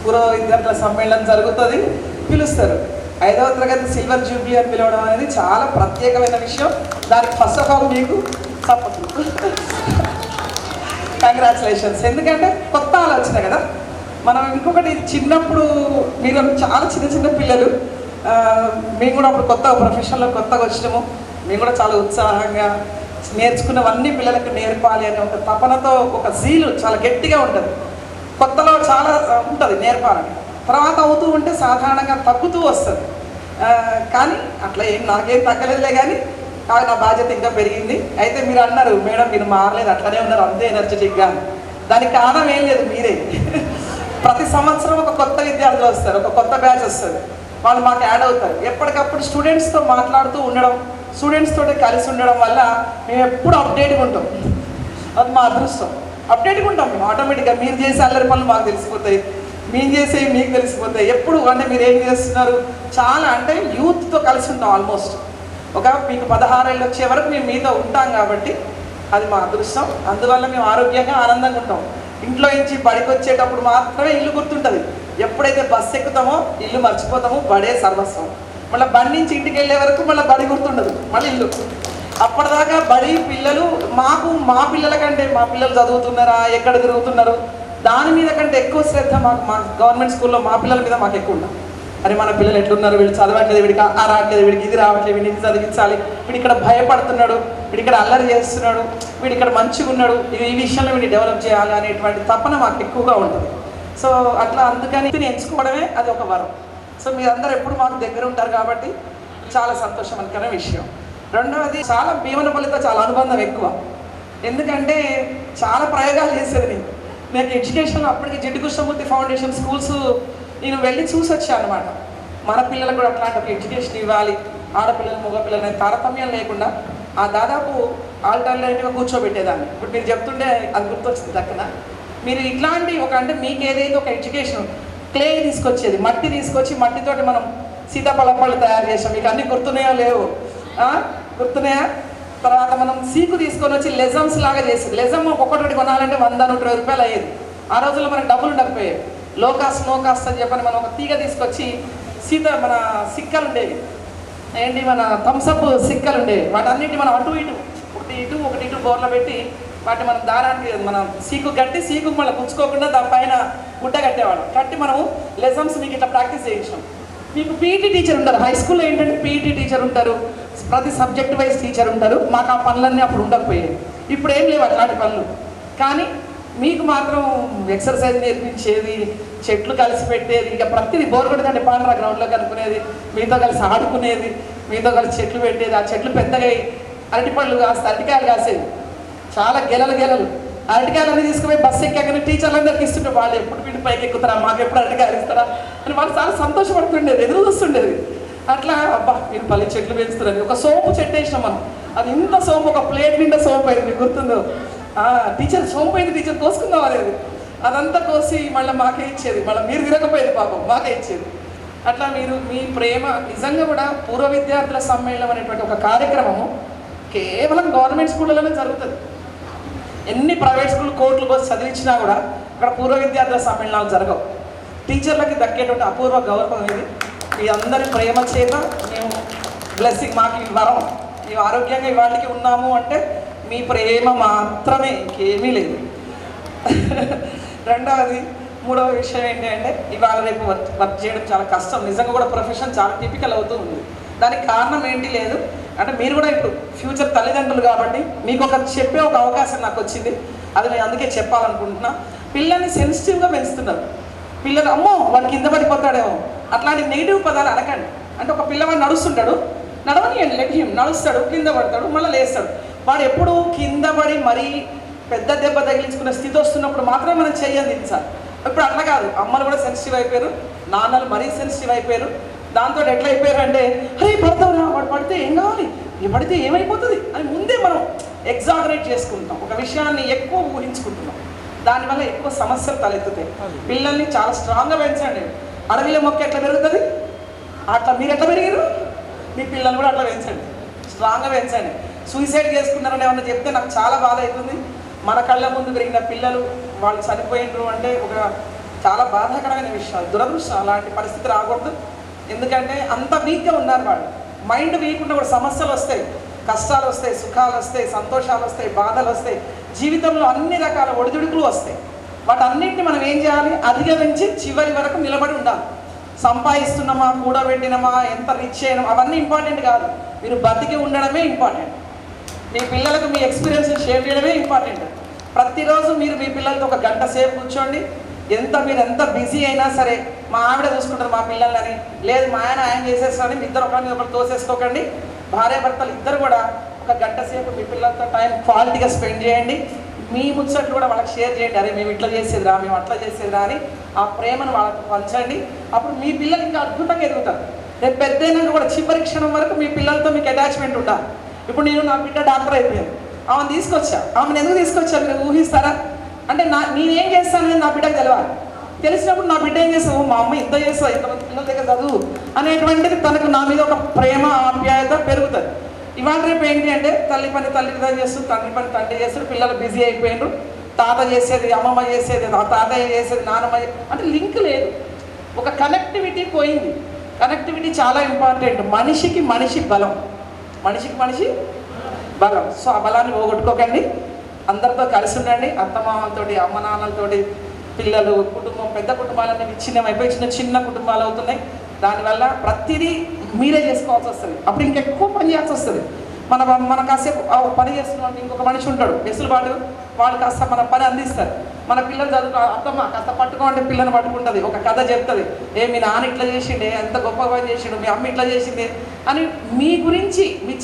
పూర్వ విద్యార్థుల సమ్మేళనం జరుగుతుంది, పిలుస్తారు. 5వ తరగతి సిల్వర్ జూబ్లీ అని పిలవడం అనేది చాలా ప్రత్యేకమైన విషయం. దానికి ఫస్ట్ ఆఫ్ ఆల్ మీకు సపోర్ట్, కంగ్రాచులేషన్స్. ఎందుకంటే కొత్త ఆలోచన కదా. మనం ఇంకొకటి చిన్నప్పుడు మీరు చాలా చిన్న పిల్లలు, మేము కూడా అప్పుడు కొత్త ప్రొఫెషన్లో కొత్తగా వచ్చినాము. మేము కూడా చాలా ఉత్సాహంగా నేర్చుకున్నవన్నీ పిల్లలకు నేర్పాలి అనే ఒక తపనతో ఒక జీలు చాలా గట్టిగా ఉంటుంది. కొత్తలో చాలా ఉంటుంది నేర్పాలని, తర్వాత అవుతూ ఉంటే సాధారణంగా తగ్గుతూ వస్తుంది. కానీ అట్లా నాకేం తగ్గలేదులే, కానీ నా బాధ్యత ఇంకా పెరిగింది. అయితే మీరు అన్నారు మేడం మీరు మారలేదు అట్లనే ఉన్నారు అంతే ఎనర్జెటిక్గా. దానికి కారణం ఏం లేదు, మీరే. ప్రతి సంవత్సరం ఒక కొత్త విద్యార్థులు వస్తారు, ఒక కొత్త బ్యాచ్ వస్తుంది, వాళ్ళు మాకు యాడ్ అవుతారు. ఎప్పటికప్పుడు స్టూడెంట్స్తో మాట్లాడుతూ ఉండడం, స్టూడెంట్స్ తోటి కలిసి ఉండడం వల్ల మేము ఎప్పుడు అప్డేట్గా ఉంటాం. అది మా అదృష్టం. అప్డేట్గా ఉంటాం మేము ఆటోమేటిక్గా. మీరు చేసే అల్లరి పనులు మాకు తెలిసిపోతాయి, మేము చేసేవి మీకు తెలిసిపోతాయి. ఎప్పుడు అంటే మీరు ఏం చేస్తున్నారు చాలా అంటే యూత్తో కలిసి ఉంటాం. ఆల్మోస్ట్ ఒక మీకు 16 ఏళ్ళు వచ్చే వరకు మేము మీతో ఉంటాం కాబట్టి అది మా అదృష్టం. అందువల్ల మేము ఆరోగ్యంగా ఆనందంగా ఉంటాం. ఇంట్లో నుంచి బడికి వచ్చేటప్పుడు మాత్రమే ఇల్లు గుర్తుంటుంది. ఎప్పుడైతే బస్సు ఎక్కుతామో ఇల్లు మర్చిపోతామో బడే సర్వస్వం. మళ్ళీ బడి నుంచి ఇంటికి వెళ్ళే వరకు మళ్ళీ బడి గుర్తుండదు, మళ్ళీ ఇల్లు. అప్పటిదాకా బడి పిల్లలు మా పిల్లల కంటే మా పిల్లలు చదువుతున్నారా ఎక్కడ తిరుగుతున్నారు దాని మీద కంటే ఎక్కువ శ్రద్ధ మా గవర్నమెంట్ స్కూల్లో మా పిల్లల మీద మాకు ఎక్కువ ఉంటుంది. అరే మన పిల్లలు ఎట్లున్నారు, వీళ్ళు చదవట్లేదు, వీడికి ఆ రావట్లేదు, వీడికి ఇది రావట్లేదు, వీడిని చదివించాలి, వీడు ఇక్కడ భయపడుతున్నాడు, వీడు ఇక్కడ అల్లరి చేస్తున్నాడు, వీడు ఇక్కడ మంచిగా ఉన్నాడు, ఈ విషయంలో వీడిని డెవలప్ చేయాలి అనేటువంటి తపన మాకు ఎక్కువగా ఉంటుంది. సో అట్లా అందుకని ఎంచుకోవడమే అది ఒక వరం. సో మీరందరూ ఎప్పుడు మాకు దగ్గర ఉంటారు కాబట్టి చాలా సంతోషకరమైన విషయం. రెండవది చాలా భీమనపల్లితో చాలా అనుబంధం ఎక్కువ. ఎందుకంటే చాలా ప్రయోగాలు చేసేది నాకు ఎడ్యుకేషన్లో. అప్పటికి జిడ్డు కృష్ణమూర్తి ఫౌండేషన్ స్కూల్స్ నేను వెళ్ళి చూసి వచ్చాను అనమాట. మన పిల్లలకు కూడా అట్లాంటి ఒక ఎడ్యుకేషన్ ఇవ్వాలి, ఆడపిల్లలు మగపిల్లలు అనేది తారతమ్యం లేకుండా ఆ దాదాపు ఆల్టర్నేటివ్గా కూర్చోబెట్టేదాన్ని. ఇప్పుడు మీరు చెప్తుంటే అది గుర్తొచ్చింది దక్కన. మీరు ఇట్లాంటి ఒక అంటే మీకు ఏదైతే ఒక ఎడ్యుకేషన్ క్లే తీసుకొచ్చేది, మట్టి తీసుకొచ్చి మట్టితోటి మనం సీతాఫలపళ్ళు తయారు చేసాం. మీకు అన్నీ గుర్తున్నాయో లేవు, గుర్తున్నాయా? తర్వాత మనం సీకు తీసుకొని వచ్చి లెజమ్స్ లాగా చేసేది. లెజమ్ ఒక్కొక్కటి కొనాలంటే 100-120 రూపాయలు అయ్యేది. ఆ రోజుల్లో మనకు డబ్బులు ఉండకపోయాయి. లో కాస్ట్ నో కాస్ట్ అని చెప్పని మనం ఒక తీగ తీసుకొచ్చి మన సిక్కలు ఉండేవి ఏంటి, మన థమ్సప్ సిక్కలు ఉండేవి. వాటన్నిటి మనం అటు ఇటు ఒకటి ఇటు బోర్లో పెట్టి వాటిని మనం దారానికి మనం సీకు కట్టి సీకు మళ్ళీ పుచ్చుకోకుండా దానిపైన గుడ్డ కట్టేవాళ్ళం. కట్టి మనము లెసన్స్ మీకు ఇట్లా ప్రాక్టీస్ చేయించాం. మీకు పీఈటీ టీచర్ ఉంటారు. హై స్కూల్లో ఏంటంటే పీఈటీ టీచర్ ఉంటారు, ప్రతి సబ్జెక్ట్ వైజ్ టీచర్ ఉంటారు. మాకు ఆ పనులన్నీ అప్పుడు ఉండకపోయాయి. ఇప్పుడు ఏం లేవు అట్లాంటి పనులు. కానీ మీకు మాత్రం ఎక్సర్సైజ్ నేర్పించేది, చెట్లు కలిసి పెట్టేది, ఇక ప్రతిదీ బోర్ కొట్టేదంటే పాండ్రా గ్రౌండ్లో కనుక్కునేది, మీతో కలిసి ఆడుకునేది, మీతో కలిసి చెట్లు పెట్టేది. ఆ చెట్లు పెద్దగా అరటిపళ్ళు కాస్తే అరటికాయలు కాసేది, చాలా గెలలు అరటికాయలన్నీ తీసుకుపోయి బస్సు ఎక్కాకనే టీచర్లందరికీ ఇస్తుంటే వాళ్ళు ఎప్పుడు వీటి పైకి ఎక్కుతారా, మాకు ఎప్పుడు అరటికాయలు ఇస్తారా అని వాళ్ళు చాలా సంతోషపడుతుండేది, ఎదురు చూస్తుండేది. అట్లా అబ్బా మీరు పల్లె చెట్లు పెంచుతున్నది. ఒక సోంపు చెట్టు వేసినాం మనం, అది ఇంత సోంపు ఒక ప్లేట్ నిండా సోంపు అయింది, మీకు గుర్తుందో? టీచర్ సోంపు అయింది, టీచర్ కోసుకుందాం అనేది. అదంతా కోసి మళ్ళీ మాకే ఇచ్చేది, మళ్ళీ మీరు తిరగపోయేది పాపం, మాకే ఇచ్చేది. అట్లా మీరు మీ ప్రేమ నిజంగా కూడా పూర్వ విద్యార్థుల సమ్మేళనం అనేటువంటి ఒక కార్యక్రమము కేవలం గవర్నమెంట్ స్కూళ్ళలోనే జరుగుతుంది. ఎన్ని ప్రైవేట్ స్కూల్ కోర్టులు పోసి చదివించినా కూడా అక్కడ పూర్వ విద్యార్థుల సమ్మేళనాలు జరగవు. టీచర్లకి దక్కేటువంటి అపూర్వ గౌరవం ఇది. మీ అందరి ప్రేమ చేత మేము బ్లెస్సింగ్, మాకు ఈ వరం, మేము ఆరోగ్యంగా ఇవాళకి ఉన్నాము అంటే మీ ప్రేమ మాత్రమే, ఇంకేమీ లేదు. రెండవది, మూడవ విషయం ఏంటి అంటే ఇవాళ రేపు వర్క్ చేయడం చాలా కష్టం. నిజంగా కూడా ప్రొఫెషన్ చాలా టిపికల్ అవుతూ ఉంది. దానికి కారణం ఏంటి లేదు అంటే మీరు కూడా ఇప్పుడు ఫ్యూచర్ తల్లిదండ్రులు కాబట్టి మీకు చెప్పే ఒక అవకాశం నాకు వచ్చింది. అది నేను అందుకే చెప్పాలనుకుంటున్నా. పిల్లల్ని సెన్సిటివ్గా పెంచుతున్నారు. పిల్లలు అమ్మో వాడు కింద పడిపోతాడేమో అట్లాంటి నెగిటివ్ పదాలు అనకండి. అంటే ఒక పిల్లవాడు నడుస్తుంటాడు, నడవనియండి, లెట్ హిమ్, నడుస్తాడు, కింద పడతాడు, మళ్ళీ లేస్తాడు. వాడు ఎప్పుడు కింద పడి మరీ పెద్ద దెబ్బ తగిలించుకునే స్థితి వస్తున్నప్పుడు మాత్రమే మనం చెయ్యందించాలి. ఇప్పుడు అట్లా కాదు, అమ్మలు కూడా సెన్సిటివ్ అయిపోయారు, నాన్నలు మరీ సెన్సిటివ్ అయిపోయారు. దాంతో ఎట్లా అయిపోయారు అంటే అరే పడతావురా, వాడు పడితే ఏం కావాలి, ఈ పడితే ఏమైపోతుంది అని ముందే మనం ఎగ్జాగరేట్ చేసుకుంటాం. ఒక విషయాన్ని ఎక్కువ ఊహించుకుంటున్నాం, దానివల్ల ఎక్కువ సమస్యలు తలెత్తుతాయి. పిల్లల్ని చాలా స్ట్రాంగ్గా పెంచండి. అడవిలో మొక్క ఎట్లా పెరుగుతుంది అట్లా మీరు ఎట్లా పెరిగారు, మీ పిల్లల్ని కూడా అట్లా పెంచండి, స్ట్రాంగ్గా పెంచండి. సూసైడ్ చేసుకున్నారని ఏమన్నా చెప్తే నాకు చాలా బాధ అవుతుంది. మన కళ్ళ ముందు పెరిగిన పిల్లలు వాళ్ళు చనిపోయినరు అంటే ఒక చాలా బాధాకరమైన విషయాలు, దురదృష్టం. అలాంటి పరిస్థితి రాకూడదు. ఎందుకంటే అంత వీక్గా ఉన్నారు వాళ్ళు. మైండ్ వీక్ ఉన్న కూడా సమస్యలు వస్తాయి, కష్టాలు వస్తాయి, సుఖాలు వస్తాయి, సంతోషాలు వస్తాయి, బాధలు వస్తాయి, జీవితంలో అన్ని రకాల ఒడిదుడుకులు వస్తాయి. వాటన్నింటినీ మనం ఏం చేయాలి, అధిగమించి చివరి వరకు నిలబడి ఉండాలి. సంపాదిస్తున్నామా, కూడబెట్టినమా, ఎంత రిచ్ అయినామా అవన్నీ ఇంపార్టెంట్ కాదు. మీరు బతికి ఉండడమే ఇంపార్టెంట్. మీ పిల్లలకు మీ ఎక్స్పీరియన్స్ షేర్ చేయడమే ఇంపార్టెంట్. ప్రతిరోజు మీరు మీ పిల్లలతో ఒక గంట సేపు కూర్చోండి. మీరు ఎంత బిజీ అయినా సరే, మా ఆవిడ చూసుకుంటారు మా పిల్లలని, లేదు మా ఆయన చేసేస్తారని మీ ఇద్దరు ఒకరి మీద ఒకరు తోసేసుకోకండి. భార్యాభర్తలు ఇద్దరు కూడా ఒక గంట సేపు మీ పిల్లలతో టైం క్వాలిటీగా స్పెండ్ చేయండి. మీ ముచ్చట్లు కూడా వాళ్ళకి షేర్ చేయండి. అరే మేము ఇట్లా చేసేదిరా, మేము అట్లా చేసేదిరా అని ఆ ప్రేమను వాళ్ళకి పంచండి. అప్పుడు మీ పిల్లలు ఇంకా అద్భుతంగా ఎదుగుతారు. రేపు పెద్దయినా కూడా చివరి క్షణం వరకు మీ పిల్లలతో మీకు అటాచ్మెంట్ ఉండాలి. ఇప్పుడు నేను నా బిడ్డ డాక్టర్ అయిపోయాను, ఆమెను తీసుకొచ్చా. ఆమెను ఎందుకు తీసుకొచ్చా మీరు ఊహిస్తారా? అంటే నేనేం చేస్తానని నా బిడ్డకు తెలియాలి. తెలిసినప్పుడు నా బిడ్డ ఏం చేస్తావు, మా అమ్మ ఇంత చేస్తా, ఇంతమంది పిల్లల దగ్గర చదువు అనేటువంటిది తనకు నా మీద ఒక ప్రేమ ఆప్యాయత పెరుగుతుంది. ఇవాళ రేపు ఏంటి అంటే తల్లి పని తల్లిదండ్రులు చేస్తారు, తండ్రి పని తండ్రి చేస్తారు, పిల్లలు బిజీ అయిపోయినారు. తాత చేసేది అమ్మమ్మ చేసేది, తాతయ్య చేసేది నాన్నమ్మ, అంటే లింక్ లేదు. ఒక కనెక్టివిటీ పోయింది. కనెక్టివిటీ చాలా ఇంపార్టెంట్. మనిషికి మనిషి బలం, మనిషికి మనిషి బలం. సో ఆ బలాన్ని పోగొట్టుకోకండి. అందరితో కలిసి ఉండండి. అత్తమామలతోటి, అమ్మ నాన్నలతోటి, పిల్లలు, కుటుంబం, పెద్ద కుటుంబాలన్నీ విచ్ఛిన్నమైపోయి చిన్న చిన్న కుటుంబాలు అవుతున్నాయి. దానివల్ల ప్రతిదీ మీరే చేసుకోవాల్సి వస్తుంది. అప్పుడు ఇంకెక్కువ పని చేయాల్సి వస్తుంది. మన కాసేపు పని చేస్తున్నాం, ఇంకొక మనిషి ఉంటాడు వెసులుబాటు, వాళ్ళు కాస్త మన పని అందిస్తారు. మన పిల్లలు చదువు, అత్తమ్మ కాస్త పట్టుకోండి, పిల్లని పట్టుకుంటుంది, ఒక కథ చెప్తుంది. మీ నాన్న ఇట్లా చేసిండే, ఎంత గొప్ప పని చేసిండు, మీ అమ్మ ఇట్లా చేసిండే అని మీ గురించి మీ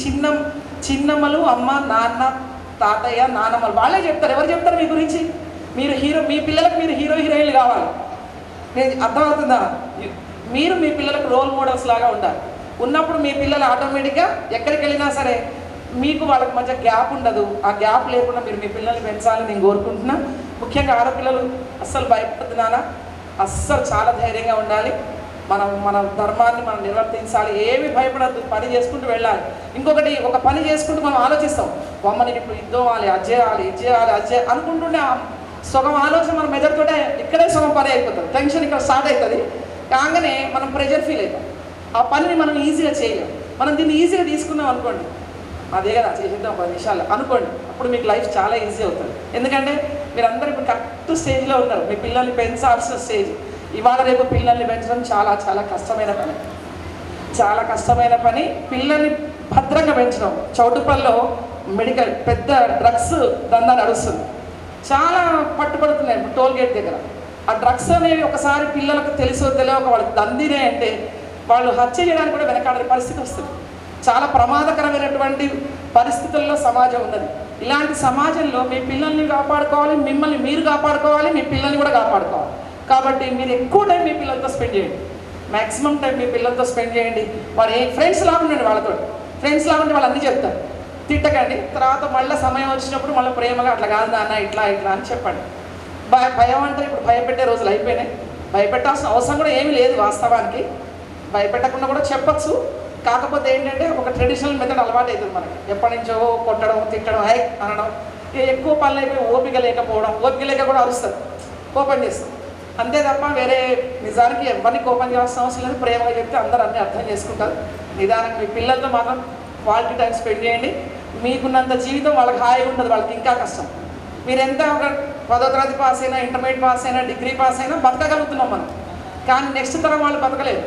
చిన్నమ్మలు, అమ్మ, నాన్న, తాతయ్య, నాన్నమ్మలు వాళ్ళే చెప్తారు. ఎవరు చెప్తారు మీ గురించి? మీరు మీ పిల్లలకు మీరు హీరోయిన్లు కావాలి. నేను అర్థమవుతుందా? మీరు మీ పిల్లలకు రోల్ మోడల్స్ లాగా ఉండాలి. ఉన్నప్పుడు మీ పిల్లలు ఆటోమేటిక్గా ఎక్కడికి వెళ్ళినా సరే మీకు వాళ్ళకి మధ్య గ్యాప్ ఉండదు. ఆ గ్యాప్ లేకుండా మీరు మీ పిల్లల్ని పెంచాలని నేను కోరుకుంటున్నా. ముఖ్యంగా ఆడపిల్లలు అస్సలు భయపడద్దు నాన్న, అస్సలు చాలా ధైర్యంగా ఉండాలి. మన ధర్మాన్ని మనం నిర్వర్తించాలి. ఏమి భయపడద్దు, పని చేసుకుంటూ వెళ్ళాలి. ఇంకొకటి, ఒక పని చేసుకుంటూ మనం ఆలోచిస్తాం, అమ్మ నేను ఇప్పుడు ఇద్దాలి, అది చేయాలి, ఇది చేయాలి, అది చేయాలి అనుకుంటుంటే సగం ఆలోచన మన మెదడుతోటే ఇక్కడే సగం పని అయిపోతుంది. టెన్షన్ ఇక్కడ స్టార్ట్ అవుతుంది. కాగానే మనం ప్రెషర్ ఫీల్ అవుతాం. ఆ పనిని మనం ఈజీగా చేయలేం. మనం దీన్ని ఈజీగా తీసుకున్నాం అనుకోండి, అదే కదా చేసేద్దాం 10 నిమిషాలు అనుకోండి, అప్పుడు మీకు లైఫ్ చాలా ఈజీ అవుతుంది. ఎందుకంటే మీరందరూ ఇప్పుడు కరెక్ట్ స్టేజ్లో ఉన్నారు. మీ పిల్లల్ని పెంచాల్సిన స్టేజ్. ఇవాళ రేపు పిల్లల్ని పెంచడం చాలా చాలా కష్టమైన పని, చాలా కష్టమైన పని. పిల్లల్ని భద్రంగా పెంచడం. చౌటుపల్లో మెడికల్ పెద్ద డ్రగ్స్ దందా నడుస్తుంది. చాలా పట్టుబడుతున్నాయి టోల్ గేట్ దగ్గర. ఆ డ్రగ్స్ అనేవి ఒకసారి పిల్లలకు తెలిసో తెలియక వాళ్ళకి దందినే అంటే వాళ్ళు హత్య చేయడానికి కూడా వెనకాడే పరిస్థితి వస్తుంది. చాలా ప్రమాదకరమైనటువంటి పరిస్థితుల్లో సమాజం ఉన్నది. ఇలాంటి సమాజంలో మీ పిల్లల్ని కాపాడుకోవాలి, మిమ్మల్ని మీరు కాపాడుకోవాలి, మీ పిల్లల్ని కూడా కాపాడుకోవాలి. కాబట్టి మీరు ఎక్కువ టైం మీ పిల్లలతో స్పెండ్ చేయండి. మ్యాక్సిమం టైం మీ పిల్లలతో స్పెండ్ చేయండి. వాడు ఫ్రెండ్స్ లాగా ఉండండి. వాళ్ళతో ఫ్రెండ్స్ లాగా ఉంటే వాళ్ళు అన్నీ చెప్తారు. తిట్టకండి. తర్వాత మళ్ళీ సమయం వచ్చినప్పుడు మళ్ళీ ప్రేమగా అట్లా కాదు నాన్న ఇట్లా ఇట్లా అని చెప్పండి. భయం అంటే ఇప్పుడు భయపెట్టే రోజులు అయిపోయినాయి. భయపెట్టాల్సిన అవసరం కూడా ఏమీ లేదు. వాస్తవానికి భయపెట్టకుండా కూడా చెప్పచ్చు. కాకపోతే ఏంటంటే ఒక ట్రెడిషనల్ మెథడ్ అలవాటు అవుతుంది మనకి. ఎప్పటి నుంచో కొట్టడం, తిట్టడం, అనడం ఎక్కువ పనులు అయిపోయి ఓపిక లేక కూడా అరుస్తారు, కోపం చేస్తారు. అంతే తప్ప వేరే నిజానికి ఎవరిని కోపం చేయాల్సిన అవసరం లేదు. ప్రేమగా చెప్తే అందరూ అన్నీ అర్థం చేసుకుంటారు. నిదానికి మీ పిల్లలతో మాత్రం క్వాలిటీ టైం స్పెండ్ చేయండి. మీకున్నంత జీవితం వాళ్ళకి హాయిగా ఉంటుంది, వాళ్ళకి ఇంకా కష్టం. మీరు ఎంత ఒక 10వ తరగతి పాస్ అయినా, ఇంటర్మీడియట్ పాస్ అయినా, డిగ్రీ పాస్ అయినా బతకగలుగుతున్నాం మనం. కానీ నెక్స్ట్ తరం వాళ్ళు బతకలేదు.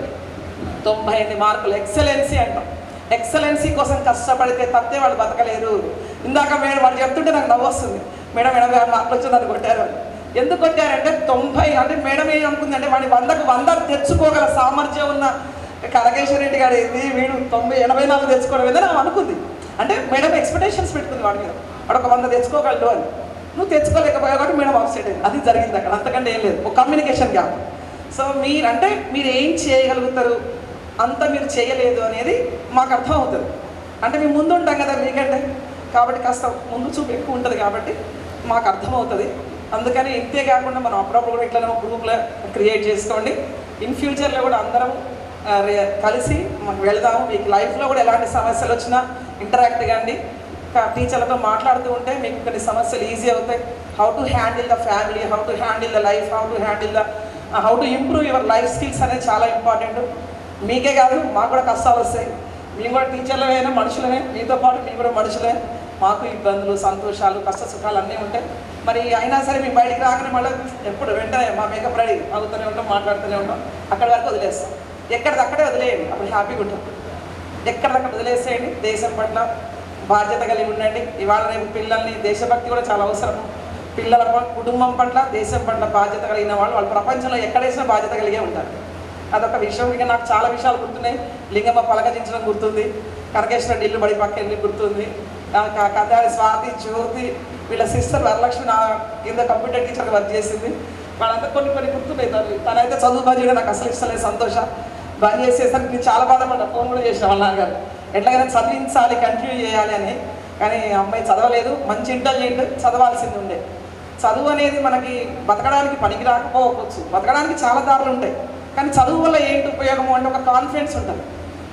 98 మార్కులు ఎక్సలెన్సీ అంటాం. ఎక్సలెన్సీ కోసం కష్టపడితే తప్పితే వాళ్ళు బతకలేరు. ఇందాక మేడం వాళ్ళు చెప్తుంటే నాకు నవ్వు వస్తుంది. మేడం 86 మార్కులు వచ్చి నన్ను కొట్టారు అని. ఎందుకు కొట్టారంటే 90 అంటే మేడం ఏం అనుకుందంటే వాడి 100కు 100 తెచ్చుకోగల సామర్థ్యం ఉన్న కనకేశ్వర రెడ్డి గారు ఏంది వీడు 90 84 తెచ్చుకోవడం ఏదో నాకు అనుకుంది. అంటే మేడం ఎక్స్పెక్టేషన్స్ పెట్టుకుంది వాడి మీద, వాడు ఒక 100 తెచ్చుకోగలడు అని. నువ్వు తెచ్చుకోలేకపోయావు కాబట్టి మేడం అప్సెట్ అయింది. అది జరిగింది అక్కడ, అంతకంటే ఏం లేదు, ఒక కమ్యూనికేషన్ గ్యాప్. సో మీరు ఏం చేయగలుగుతారు, అంత మీరు చేయలేదు అనేది మాకు అర్థం అవుతుంది. అంటే మేము ముందు ఉంటాం కదా మీకంటే, కాబట్టి కాస్త ముందు చూపు ఎక్కువ ఉంటుంది కాబట్టి మాకు అర్థమవుతుంది. అందుకని ఇంతే కాకుండా మనం అప్పుడప్పుడు కూడా ఇట్లనే గ్రూప్లో క్రియేట్ చేసుకోండి. ఇన్ ఫ్యూచర్లో కూడా అందరం కలిసి మనం వెళ్దాము. మీకు లైఫ్లో కూడా ఎలాంటి సమస్యలు వచ్చినా ఇంటరాక్ట్ కాండి. టీచర్లతో మాట్లాడుతూ ఉంటే మీకు కొన్ని సమస్యలు ఈజీ అవుతాయి. How to handle the family, how to handle the life, how to improve your life skills అనేది చాలా ఇంపార్టెంట్. మీకే కాదు మాకు కూడా కష్టాలు వస్తాయి. మేము కూడా టీచర్లమైనా మనుషులమే, మీతో పాటు మేము కూడా మనుషులే. మాకు ఇబ్బందులు, సంతోషాలు, కష్ట సుఖాలు అన్నీ ఉంటాయి. మరి అయినా సరే మేము బయటికి రాగానే మళ్ళీ ఎప్పుడు వెంటనే మా మేకప్ రెడీ అవుతూనే ఉంటాం, మాట్లాడుతూనే ఉంటాం. అక్కడి వరకు వదిలేస్తాం. ఎక్కడిదక్కడే వదిలేయండి, అప్పుడు హ్యాపీగా ఉంటాం. ఎక్కడిదక్కడ వదిలేసేయండి. దేశం పట్ల బాధ్యత కలిగి ఉండండి. ఇవాళ రేపు పిల్లల్ని, దేశభక్తి కూడా చాలా అవసరం. పిల్లల కుటుంబం పట్ల, దేశం పట్ల బాధ్యత కలిగిన వాళ్ళు ప్రపంచంలో ఎక్కడేసినా బాధ్యత కలిగే ఉంటారు. అదొక విషయం. ఇక నాకు చాలా విషయాలు గుర్తున్నాయి. లింగమ్మ పలకరించడం గుర్తుంది, కనకేశ్వర ఇల్లు బడి పక్క వెళ్ళి గుర్తుంది, కథాడి స్వాతి, జ్యోతి, వీళ్ళ సిస్టర్ వరలక్ష్మి నా కింద కంప్యూటర్ టీచర్గా వర్క్ చేసింది. వాళ్ళంతా కొన్ని గుర్తున్నాయి. తనైతే చదువు బంద్ చేయడం నాకు అసలు ఇష్టం లేదు. సంతోష బంద్ చేసేసరికి నేను చాలా బాధపడ్డా. ఫోన్ కూడా చేసిన వాళ్ళ నాన్నగారు ఎట్లాగైనా చదివించాలి, కంటిన్యూ చేయాలి అని. కానీ అమ్మాయి చదవలేదు, మంచి ఇంటెలిజెంట్, చదవాల్సింది ఉండే. చదువు అనేది మనకి బతకడానికి పనికి రాకపోవచ్చు, బతకడానికి చాలా దారులు ఉంటాయి. కానీ చదువు వల్ల ఏంటి ఉపయోగము అంటే ఒక కాన్ఫిడెన్స్ ఉంటుంది.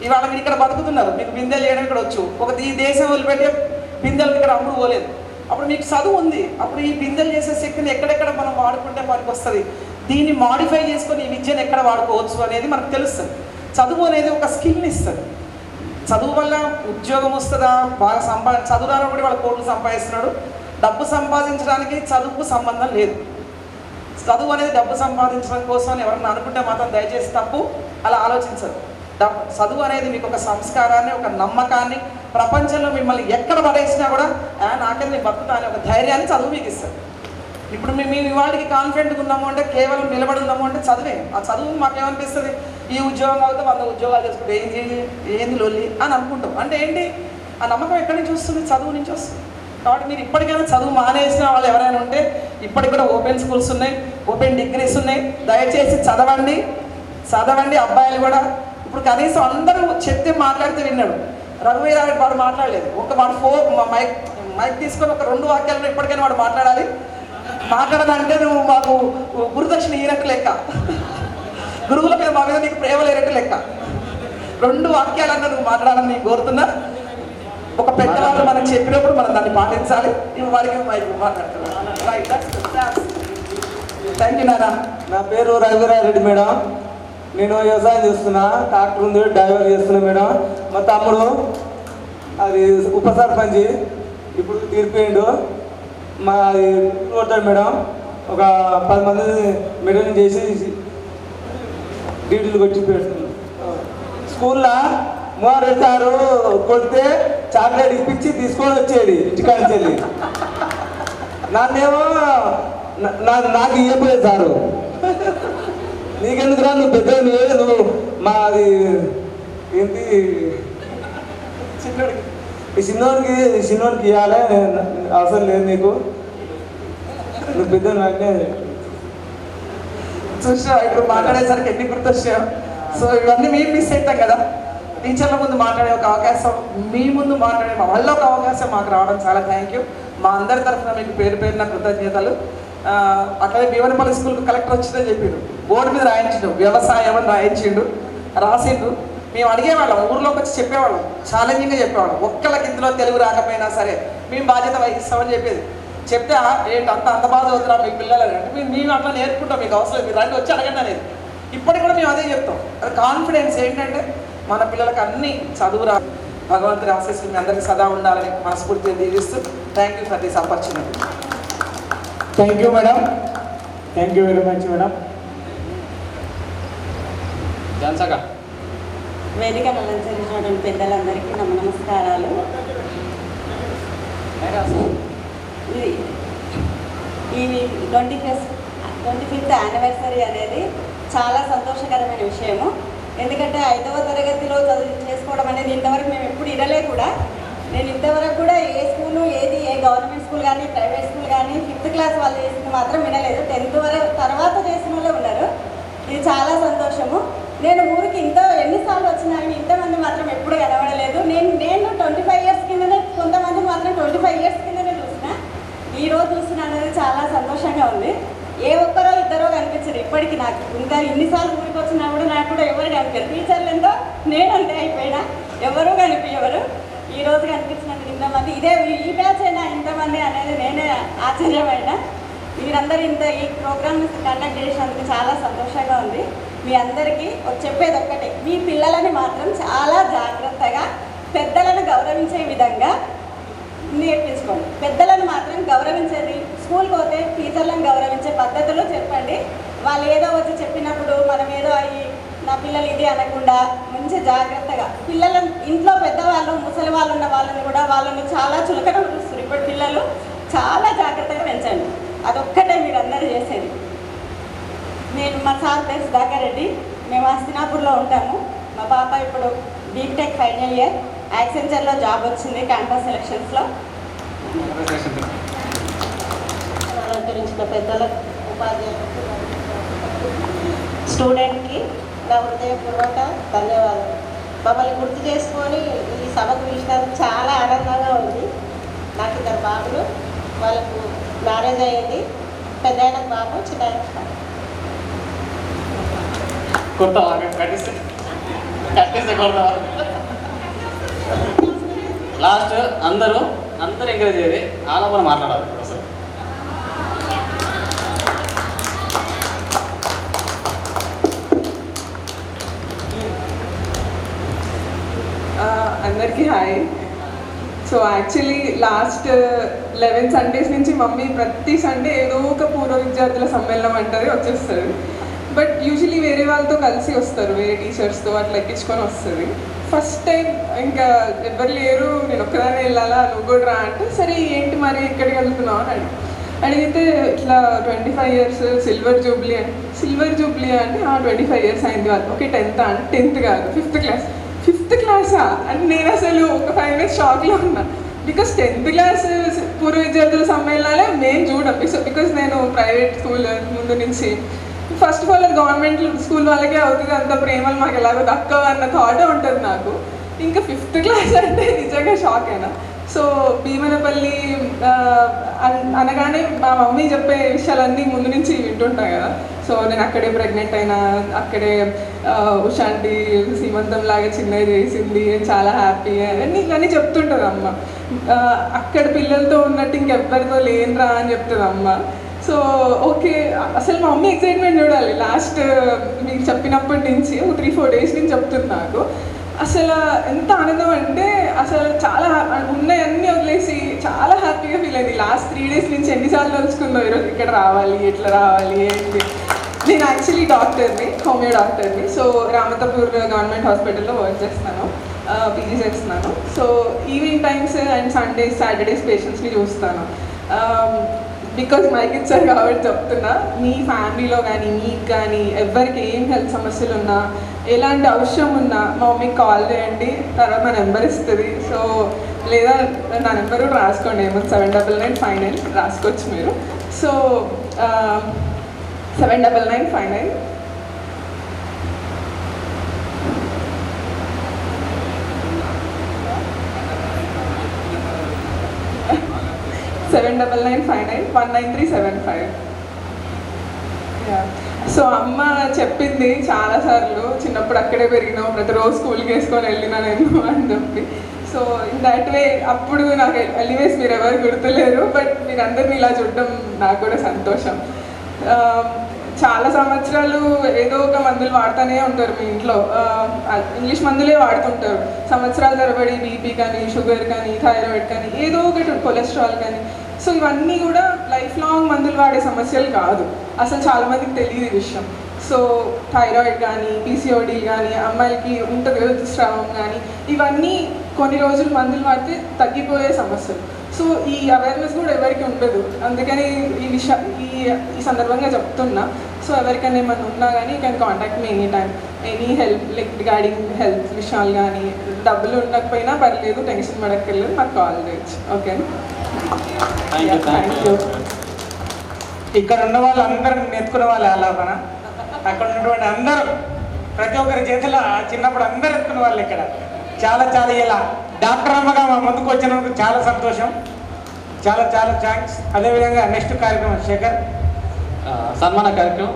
ఇవాళ మీరు ఇక్కడ బతుకుతున్నారు, మీకు బిందెలు చేయడం ఇక్కడ వచ్చు. ఈ దేశం వదిలిపెట్టి బిందెలు ఇక్కడ అమ్ముడు పోలేదు. అప్పుడు మీకు చదువు ఉంది. అప్పుడు ఈ బిందెలు చేసే శక్తిని ఎక్కడెక్కడ మనం వాడుకుంటే మనకు వస్తుంది, దీన్ని మాడిఫై చేసుకొని ఈ విద్యను ఎక్కడ వాడుకోవచ్చు అనేది మనకు తెలుస్తుంది. చదువు అనేది ఒక స్కిల్ని ఇస్తుంది. చదువు వల్ల ఉద్యోగం వస్తుందా, బాగా చదువు రానప్పుడు వాళ్ళ కోట్లు సంపాదిస్తున్నాడు. డబ్బు సంపాదించడానికి చదువుకు సంబంధం లేదు. చదువు అనేది డబ్బు సంపాదించడం కోసం ఎవరన్నా అనుకుంటే మాత్రం దయచేసి తప్పు, అలా ఆలోచించదు. చదువు అనేది మీకు ఒక సంస్కారాన్ని, ఒక నమ్మకాన్ని, ప్రపంచంలో మిమ్మల్ని ఎక్కడ పడేసినా కూడా నాకైతే నేను బతుకుతా అనే ఒక ధైర్యాన్ని చదువు మీకు ఇస్తుంది. ఇప్పుడు మేము ఇవాళకి కాన్ఫిడెంట్గా ఉన్నాము అంటే, కేవలం నిలబడి ఉన్నాము అంటే చదువే. ఆ చదువు మాకేమనిపిస్తుంది, ఈ ఉద్యోగం అవుతే 100 ఉద్యోగాలు చేసుకుంటే ఏంది లొల్లి అని అనుకుంటాం. అంటే ఏంటి, ఆ నమ్మకం ఎక్కడి నుంచి వస్తుంది? చదువు నుంచి వస్తుంది. కాబట్టి మీరు ఇప్పటికైనా చదువు మానేసిన వాళ్ళు ఎవరైనా ఉంటే, ఇప్పటికి కూడా ఓపెన్ స్కూల్స్ ఉన్నాయి, ఓపెన్ డిగ్రీస్ ఉన్నాయి. దయచేసి చదవండి. అబ్బాయిలు కూడా ఇప్పుడు కనీసం అందరూ చెప్తే మాట్లాడితే విన్నాడు. రఘువీరారెడ్డి వాడు మాట్లాడలేదు. వాడు మైక్ తీసుకొని ఒక 2 వాక్యాలను ఇప్పటికైనా వాడు మాట్లాడాలి. మాట్లాడాలంటే నువ్వు మాకు గురుదక్షిణ ఇయ్యనట్టు లెక్క, గురువుల మీద మా మీద నీకు ప్రేమ లేనట్టు లెక్క. 2 వాక్యాలన్నా నువ్వు మాట్లాడాలని నేను కోరుతున్నా. ఒక పెద్దవాళ్ళు మనకు చెప్పినప్పుడు మనం దాన్ని పాటించాలి. వారికి మైక్ మాట్లాడుతున్నాను. థ్యాంక్ యూ నాన్న. నా పేరు రఘువీరారెడ్డి మేడం. నేను వ్యవసాయం చేస్తున్నా, ట్రాక్టర్ ఉంది, డ్రైవర్ చేస్తున్నా మేడం. మా తమ్ముడు అది ఉప సర్పంచి, ఇప్పుడు తీర్పోయిండు. మా కొడతాడు మేడం. ఒక 10 మంది మెడల్ చేసి డ్యూటీలు కొట్టి పెడుతున్నాడు. స్కూల్లో మోహన్ సారు కొడితే చాక్లెట్ ఇప్పించి తీసుకొని వచ్చేది ఇంటికాడికి వెళ్ళి. నన్నేమో నాకు ఇవ్వలేదు సారు. నీకెందుకురా, నువ్వు పెద్ద నువ్వు మాది ఏంటి ఈ చిన్నోడికి ఇవ్వాలి, అవసరం లేదు నీకు, నువ్వు పెద్ద అంటే చూసా. ఇప్పుడు మాట్లాడేసరికి ఎన్ని గుర్తొచ్చావు. సో ఇవన్నీ మేము మిస్ అవుతాం కదా. టీచర్ల ముందు మాట్లాడే ఒక అవకాశం, మీ ముందు మాట్లాడే వాళ్ళ ఒక అవకాశం మాకు రావడం చాలా థ్యాంక్ యూ. మా అందరి తరఫున మీకు పేరున కృతజ్ఞతలు. అట్లనే భీవనపల్లి స్కూల్కి కలెక్టర్ వచ్చిందని చెప్పిండు, బోర్డు మీద రాయించిండు, వ్యవసాయం అని రాసిండు. మేము అడిగేవాళ్ళం, ఊర్లోకి వచ్చి చెప్పేవాళ్ళం, ఛాలెంజింగ్గా చెప్పేవాళ్ళం. ఒక్కళ్ళకి ఇందులో తెలుగు రాకపోయినా సరే మేము బాధ్యత వహిస్తామని చెప్పేది. చెప్తే ఏంటి అంత బాధ అవుతున్నా మీ పిల్లలు అంటే మేము అట్లా నేర్పుకుంటాం, మీకు అవసరం లేదు, మీరు రండి వచ్చి అడగండి అనేది. ఇప్పటికి కూడా మేము అదే చెప్తాం. అది కాన్ఫిడెన్స్ ఏంటంటే మన పిల్లలకి అన్ని చదువు రా, భగవంతుడి ఆశీస్సులు మీ అందరికీ సదా ఉండాలని మనస్ఫూర్తిగా దీవిస్తూ thank you for this opportunity. Thank you madam, thank you very much madam. జాన్సాగా వేదికను అలంకరించినటువంటి పెద్దలందరికీ నమస్కారాలు. ఈ 25th యానివర్సరీ అనేది చాలా సంతోషకరమైన విషయము. ఎందుకంటే 5వ తరగతిలో చేసుకోవడం అనేది ఇంతవరకు మేము ఎప్పుడు ఇరలే కూడా. నేను ఇంతవరకు కూడా ఏ స్కూలు ఏది ఏ గవర్నమెంట్ స్కూల్ కానీ ప్రైవేట్ స్కూల్ కానీ 5th క్లాస్ వాళ్ళు చేసింది మాత్రం వినలేదు. 10th వరకు తర్వాత చేసిన వాళ్ళే ఉన్నారు. ఇది చాలా సంతోషము. నేను ఊరికి ఎన్నిసార్లు వచ్చినా ఇంతమంది మాత్రం ఎప్పుడు కనబడలేదు. నేను 25 ఇయర్స్ కిందనే, కొంతమంది మాత్రం 25 ఇయర్స్ కిందనే చూసిన, ఈరోజు చూస్తున్నా అనేది చాలా సంతోషంగా ఉంది. ఏ ఒక్కరో ఇద్దరో కనిపించారు ఇప్పటికి నాకు. ఇంకా ఇన్నిసార్లు ఊరికి వచ్చినా కూడా నాకు కూడా ఎవరు కనిపించారు. టీచర్లు ఎంతో నేనంతే అయిపోయినా, ఎవరు కనిపించరు. ఈరోజు కనిపించినట్టు ఇంతమంది, ఇదే ఈ బ్యాచ్ అయినా ఇంతమంది అనేది నేనే ఆశ్చర్యమైనా. మీరందరూ ఈ ప్రోగ్రామ్ కండక్ట్ చేసినందుకు చాలా సంతోషంగా ఉంది. మీ అందరికీ చెప్పేది ఒక్కటే, మీ పిల్లలని మాత్రం చాలా జాగ్రత్తగా పెద్దలను గౌరవించే విధంగా నేర్పించుకోండి. పెద్దలను మాత్రం గౌరవించేది, స్కూల్కి పోతే టీచర్లను గౌరవించే పద్ధతులు చెప్పండి. వాళ్ళు ఏదో వచ్చి చెప్పినప్పుడు మనం ఏదో అయ్యి నా పిల్లలు ఇది అనకుండా మంచి జాగ్రత్తగా, పిల్లలను ఇంట్లో పెద్దవాళ్ళు ముసలి వాళ్ళు ఉన్న వాళ్ళని కూడా వాళ్ళని చాలా చులకన చూస్తారు. ఇప్పుడు పిల్లలు చాలా జాగ్రత్తగా పెంచండి. అదొక్కటే మీరు అందరూ చేసేది. నేను మా సార్ పేరు సుధాకర్ రెడ్డి, మేము హస్తినాపూర్లో ఉంటాము. మా పాప ఇప్పుడు బీటెక్ ఫైనల్ ఇయర్, యాక్సెంచర్లో జాబ్ వచ్చింది క్యాంపస్ సెలక్షన్స్లో. అలంకరించిన పెద్దల ఉపాధ్యాయులకు స్టూడెంట్కి నా హృదయపూర్వక ధన్యవాదాలు. మమ్మల్ని గుర్తు చేసుకొని ఈ సభకు పిలిచినందుకు చాలా ఆనందంగా ఉంది. నాకు 2 బాబులు, వాళ్ళకు మ్యారేజ్ అయ్యింది. పెద్ద ఆయనకు బాబు, చిన్న ఆయనకు బాబు. లాస్ట్ అందరూ ఎంకరేజ్ చేయాలి, ఆలోపన మాట్లాడాలి. అసలు అందరికీ hi. So actually last 11 Sundays నుంచి మమ్మీ ప్రతి సండే ఏదో ఒక పూర్వ విద్యార్థుల సమ్మేళనం అంటారు, వచ్చేస్తారు. బట్ యూజువలీ వేరే వాళ్ళతో కలిసి వస్తారు, వేరే టీచర్స్తో అట్లా ఎక్కించుకొని వస్తుంది. ఫస్ట్ టైం ఇంకా ఎవరు లేరు, నేను ఒక్కదానే వెళ్ళాలా, నువ్వు కూడా రా అంటే, సరే ఏంటి మరి ఎక్కడికి వెళ్తున్నావు అని అడిగితే ఇట్లా 25 ఇయర్స్ సిల్వర్ జూబ్లీ అంటే 25 ఇయర్స్ అయింది వాళ్ళు. ఓకే 10th అంటే 10th కాదు 5th క్లాసా అంటే నేను అసలు ఒక 5 minutes షాక్లో ఉన్నా. బికాస్ 10th క్లాస్ పూర్వ విద్యార్థుల సమ్మేళనాలే మేము చూడం. బికాస్ నేను ప్రైవేట్ స్కూల్ ముందు నుంచి, ఫస్ట్ ఆఫ్ ఆల్ అది గవర్నమెంట్ స్కూల్ వాళ్ళకే అవుతుంది, అంత ప్రేమలు మాకు ఎలాగో దక్కవు అన్న థాటే ఉంటుంది నాకు. ఇంకా 5th క్లాస్ అంటే నిజంగా షాక్ అయినా. సో భీమనపల్లి అనగానే మా మమ్మీ చెప్పే విషయాలన్నీ ముందు నుంచి వింటుంటాయి కదా. సో నేను అక్కడే ప్రెగ్నెంట్ అయినా, అక్కడే ఉషాంటి సీమంతం లాగా చిన్నది చేసింది, చాలా హ్యాపీ ఇవన్నీ చెప్తుంటుంది అమ్మ. అక్కడ పిల్లలతో ఉన్నట్టు ఇంకెవ్వరితో లేనురా అని చెప్తుంది అమ్మ. సో ఓకే, అసలు మా మమ్మీ ఎక్సైట్మెంట్ చూడాలి. లాస్ట్ మీకు చెప్పినప్పటి నుంచి 3-4 days నుంచి చెప్తుంది నాకు. అసలు ఎంత ఆనందం అంటే అసలు చాలా ఉన్నాయన్నీ వదిలేసి చాలా హ్యాపీగా ఫీల్ అయింది. లాస్ట్ 3 days నుంచి ఎన్నిసార్లు తెలుసుకుందో ఈరోజు ఇక్కడ రావాలి, ఎట్లా రావాలి ఏంటి. నేను యాక్చువల్లీ డాక్టర్ని, హోమియో డాక్టర్ని. సో రామతపూర్ గవర్నమెంట్ హాస్పిటల్లో వర్క్ చేస్తాను, పీజీ చేస్తున్నాను. So evening times and Sundays Saturdays పేషెంట్స్ని చూస్తాను. బికాజ్ మైక్ ఇచ్చారు కాబట్టి చెప్తున్నా, మీ ఫ్యామిలీలో కానీ మీకు కానీ ఎవరికి ఏం హెల్త్ సమస్యలు ఉన్నా, ఎలాంటి అవసరం ఉన్నా మా మమ్మీకి కాల్ చేయండి, తర్వాత నా నెంబర్ ఇస్తుంది. సో లేదా నా నెంబర్ కూడా రాసుకోండి, ఏమో 7995 రాసుకోవచ్చు మీరు. సో 7995 7995919375. సో అమ్మ చెప్పింది చాలాసార్లు, చిన్నప్పుడు అక్కడే పెరిగినావు, ప్రతిరోజు స్కూల్కి వేసుకొని వెళ్ళినా నేను అని చెప్పి. సో ఇన్ దట్ వే అప్పుడు నాకు ఎనీవేస్ మీరు ఎవరు గుర్తులేరు, బట్ మీరు అందరినీ ఇలా చూడడం నాకు కూడా సంతోషం. చాలా సంవత్సరాలు ఏదో ఒక మందులు వాడుతూనే ఉంటారు మీ ఇంట్లో, ఇంగ్లీష్ మందులే వాడుతుంటారు సంవత్సరాల తరబడి. బీపీ కానీ, షుగర్ కానీ, థైరాయిడ్ కానీ, ఏదో ఒకటి, కొలెస్ట్రాల్ కానీ. సో ఇవన్నీ కూడా లైఫ్ లాంగ్ మందులు వాడే సమస్యలు కాదు, అసలు చాలామందికి తెలియదు ఈ విషయం. సో థైరాయిడ్ కానీ, పీసీఓడి కానీ, అమ్మాయిలకి ఉంటుంది ఋతుస్రావం కానీ, ఇవన్నీ కొన్ని రోజులు మందులు వాడితే తగ్గిపోయే సమస్యలు. సో ఈ అవేర్నెస్ కూడా ఎవరికి ఉండదు, అందుకని ఈ సందర్భంగా చెప్తున్నా. సో ఎవరికైనా ఏమైనా ఉన్నా కానీ you can contact me any time, any help like regarding health విషయాలు కానీ. డబ్బులు ఉండకపోయినా పర్లేదు, టెన్షన్ పడక్కర్లేదు, మాకు కాల్ చేయొచ్చు. Okay, thank you. ఇక్కడ ఉన్న వాళ్ళందరూ ఎత్తుకునే వాళ్ళు ఆలాపన, అక్కడ ఉన్నటువంటి అందరూ ప్రతి ఒక్కరి చేతిలో చిన్నప్పుడు అందరూ ఎత్తుకునే వాళ్ళు ఇక్కడ. చాలా చాలా ఇలా డాక్టర్ అమ్మగా మా ముందుకు వచ్చినందుకు చాలా సంతోషం, చాలా చాలా థ్యాంక్స్. అదేవిధంగా నెక్స్ట్ కార్యక్రమం శేఖర్ సన్మాన కార్యక్రమం.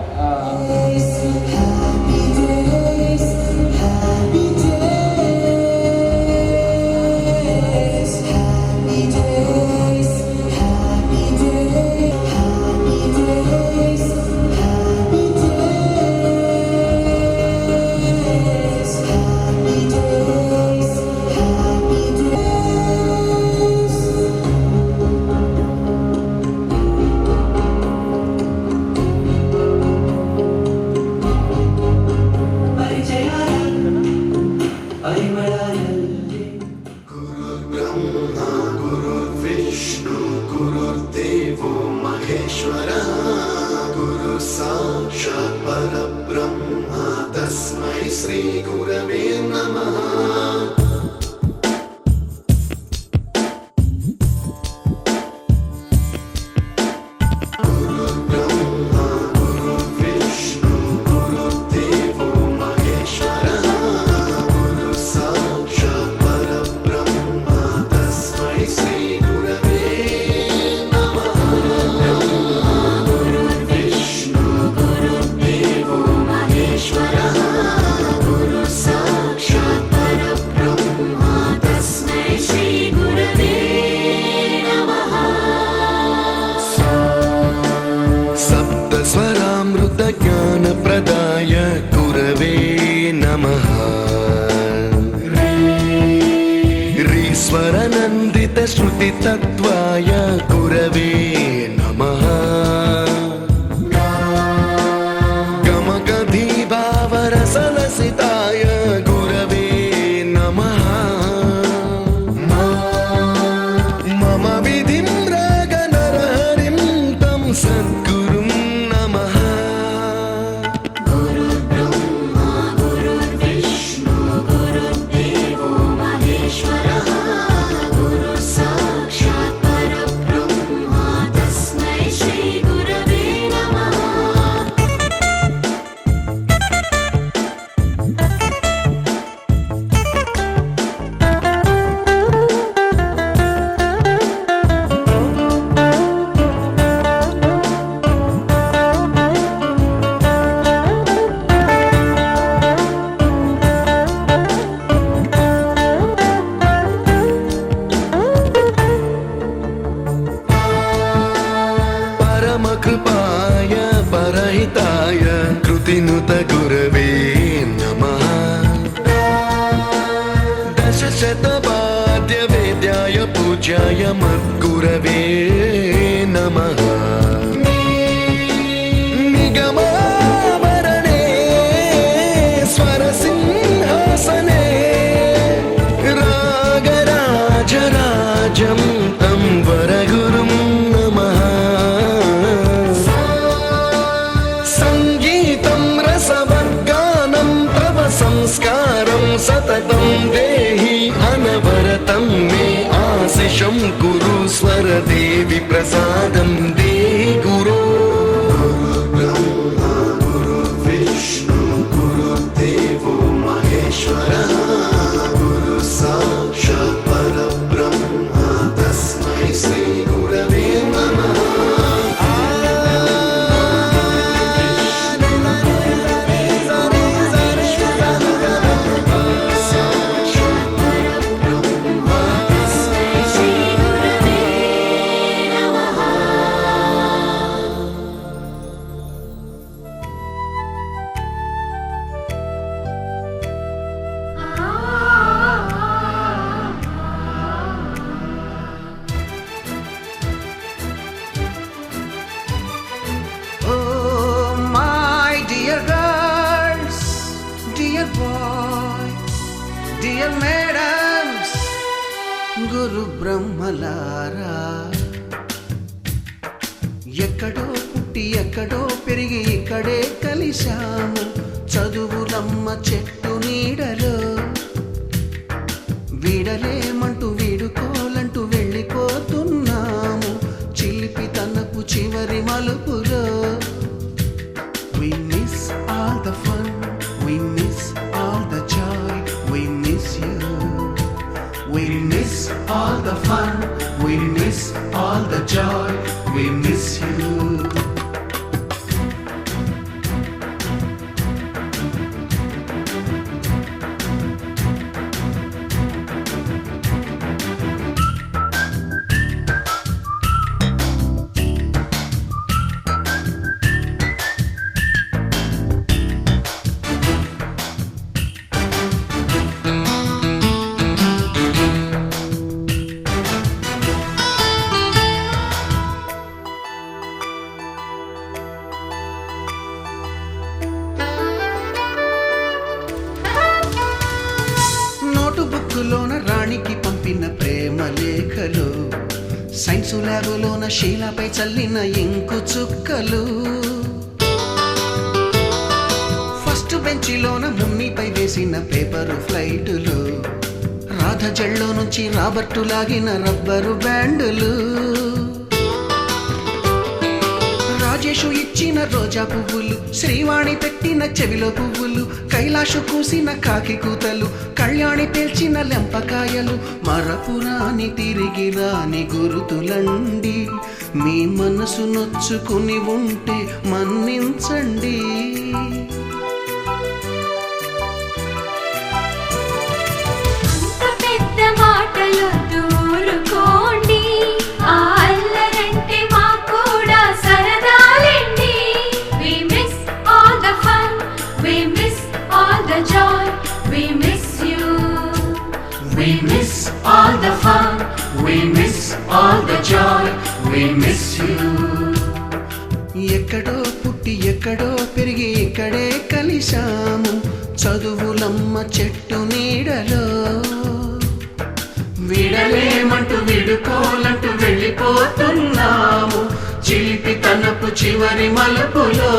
ज्ञानप्रदाय गुरवे नमः। ऋस्वरनन्दितश्रुतितत्त्वाय गुरवे नमः। गमगधीभावरसलसिताय गुरवे नमः। मम विधिं रागनरहरिं तं सद्गुरुं नमः। परमकृपाय परहिताय कृतिनुत गुरवे नमः। दशशतवाद्यवेद्याय पूज्याय मद्गुरवे नमः। निगमावरणे स्वरसिंहासने रागराजराजं तं वरगुरुं नमः। संगीतं रसवर्गानं तव संस्कारं सततं देहि अनवरतं मे आशिषं गुरु स्वरदेवि प्रसादं देहि गुरो। गुरुब्रह्मा गुरुर्विष्णु गुरुर्देवो महेश्वरः। गुरु साक्षात् परब्रह्मा तस्मै श्री गुरवे नमः। డియర్ బాయ్ డియర్ మేడమ్స్ గురు బ్రహ్మలారా, ఎక్కడో పుట్టి ఎక్కడో పెరిగి ఇక్కడే కలిశాము చదువులమ్మ చెట్టు నీడలో. వీడలేమంటూ వీడుకోలంటూ వెళ్ళిపోతున్నాము చిలిపి తనపు చివరి మలుపులో. We miss all the fun, we miss all the joy, we miss you. We miss all the fun, we miss all the joy, we miss you. నోటుబుక్కులోన రాణికి పంపిన ప్రేమ లేఖలు, సైన్సు ల్యాబులోన శీలపై చల్లిన ఇంకు చుక్కలు, ఫస్ట్ బెంచిలోన మున్నిపై వేసిన పేపరు ఫ్లైటులు, రాధ జల్లో నుంచి రాబర్టు లాగిన rubber బ్యాండులు, Rajesh ఇచ్చిన రోజా పువ్వులు, శ్రీవాణి పెట్టిన చెవిలో పువ్వులు, కైలాషు కూసిన కాకి కూతలు, కళ్యాణి పేల్చిన లెంపకాయలు, మరపురాని తిరిగి రాని గురుతులండి. మీ మనసు నొచ్చుకుని ఉంటే మన్నించండి. పెద్ద మాటలొద్దు ఊరుకోండి, ఆ అల్లరంటే మాకు కూడా సరదాలండి. We miss all the fun, we miss all the joy, we miss you. We miss all the fun, we miss all the joy, we miss you. ఎక్కడో పుట్టి ఎక్కడో పెరిగి ఇక్కడే కలిశాము చదువులమ్మ చెట్టు నీడలో. వీడలేమంటూ వీడుకోలంటూ వెళ్ళిపోతున్నాము చిలిపి తనపు చివరి మలుపులో.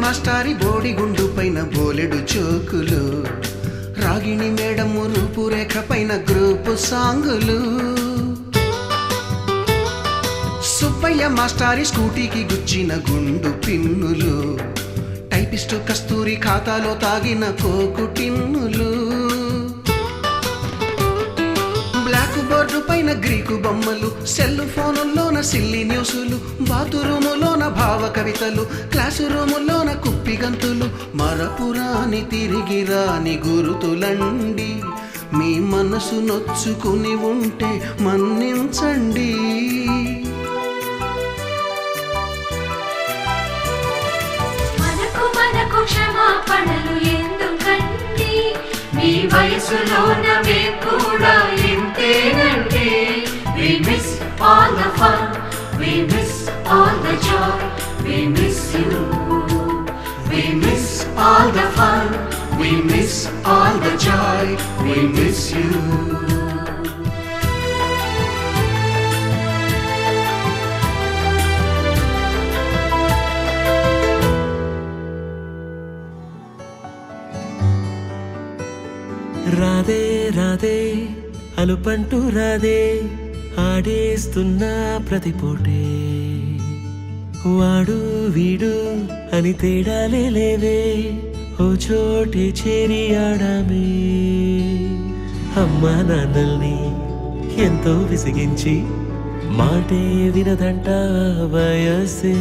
మాస్టారి బోడిగుండు పైన బోలెడు చోకులు, రాగిణి మేడము రూపురేఖ పైన గ్రూపు సాంగులు, సుబ్బయ్య మాస్టారి స్కూటీకి గుచ్చిన గుండు పిన్నులు, టైపిస్టు కస్తూరి ఖాతాలో తాగిన కోకు టిన్నులు, బ్లాక్ బోర్డు పైన గ్రీకు బొమ్మలు, సెల్ ఫోనుల్లోన సిల్లి న్యూసులు, బాతురూములోన భావ కవితలు, క్లాసు రూములోన కుప్పి గంతులు, మరపురాని తిరిగి రాని గురుతులండి. మీ మనసు నొచ్చుకుని ఉంటే మన్నించండి. మనకు క్షమాపణలు ఎందుకండి, మీ వయసులోన మేము కూడా ఇంతేనండి. We miss all the fun, we miss all the joy, we miss you. We miss all the fun, we miss all the joy, we miss you. Radhe Radhe అలుపంటూ Radhe, ఆడేస్తున్నా ప్రతి పూటే, వాడు వీడు అని తేడాలే లేవే, ఓ చోటే చేరి ఆడామే. అమ్మా నాన్నల్ని ఎంతో విసిగించి మాటే వినదంట వయసే.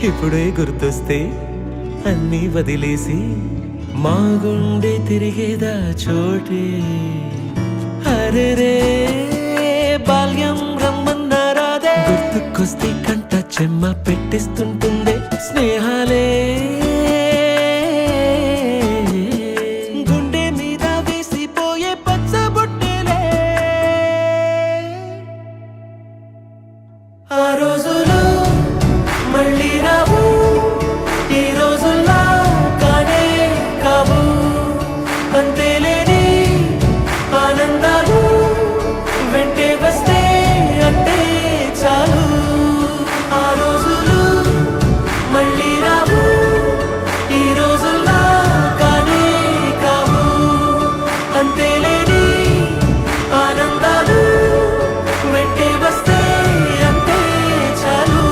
ఇప్పుడే గుర్తొస్తే అన్నీ వదిలేసి మా గుండె తిరిగేదా చోటే. అరెరే బాల్యం రమ్మన్నారాదే, గుర్తుకొస్తే కంట చెమ్మ పెట్టిస్తుంటుందే స్నేహాలే. గుండె మీద వేసిపోయే పచ్చబొట్టెలే. ఆ రోజులు మళ్ళీ రావు, ఈ రోజుల్లా కానే కావు. అంతేలేని ఆనందాలు వెంటే వస్తే అంటే చాలు. ఆ రోజులు మళ్ళీ రావు, ఈ రోజుల్లా కానే కావు. అంతేలేని ఆనందాలు వెంటే వస్తే అంటే చాలు.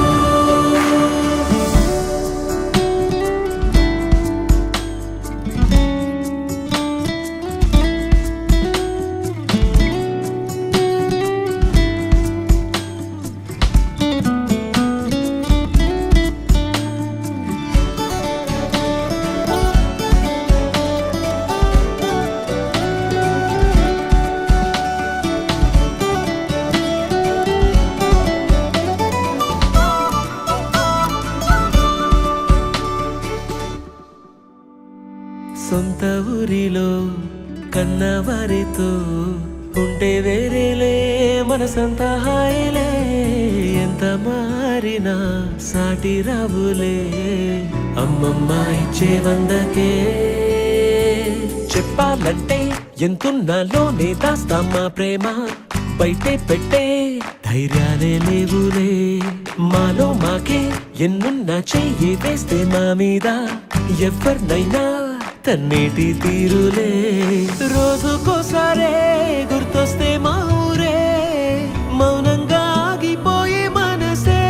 సొంత ఊరిలో కన్నవారితో ఉంటే వేరేలే మనసంతా హాయిలే. ఎంత మారినా సాటి రావులే అమ్మమ్మ ఇచ్చే వందకే. చెప్పాలంటే ఎంతున్నాలోనే దాస్తామా ప్రేమ, బయటే పెట్టే ధైర్యాలే లేవులే. మాలో మాకే ఎన్నున్నా చెయ్యి వేస్తే మా మీద ఎవరినైనా తన్నేటి తీరులే. రోజుకోసారే గుర్తొస్తే మా ఊరే, మౌనంగా ఆగిపోయి మనసే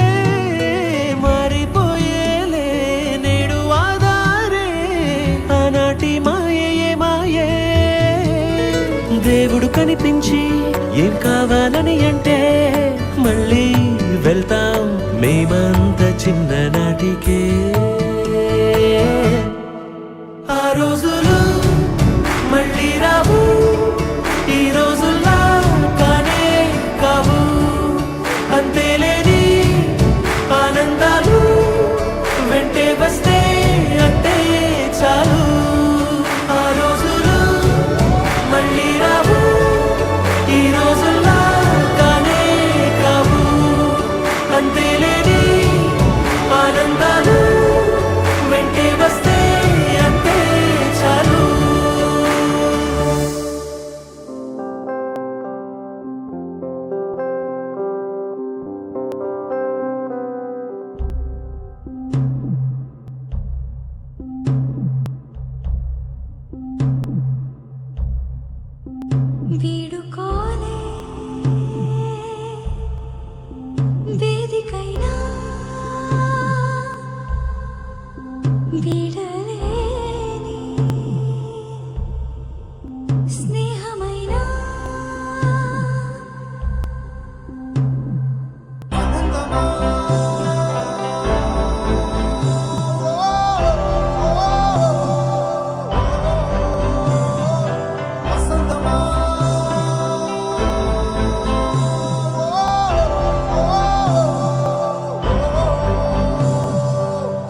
మారిపోయేలే. నేడు ఆధారే ఆనాటి మాయే మాయే. దేవుడు కనిపించి ఏం కావాలని అంటే మళ్ళీ వెళ్తాం మేమంత చిన్ననాటికే. ఆ రోజులు మళ్ళీ రావు, ఈ రోజుల్లా కానే కావు. అంతేలేని ఆనందాలు వెంటే వస్తే అంటే చాలు. ఆ రోజులు మళ్ళీ రావు, ఈ రోజుల్లా కానే కావు. అంతేలేని ఆనందాలు వెంటే వస్తే అంటే చాలు. వీడుకోలే వేదికైనా వీడలేని స్నేహమైనా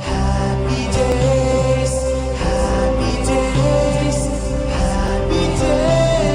happy days, happy days, happy days.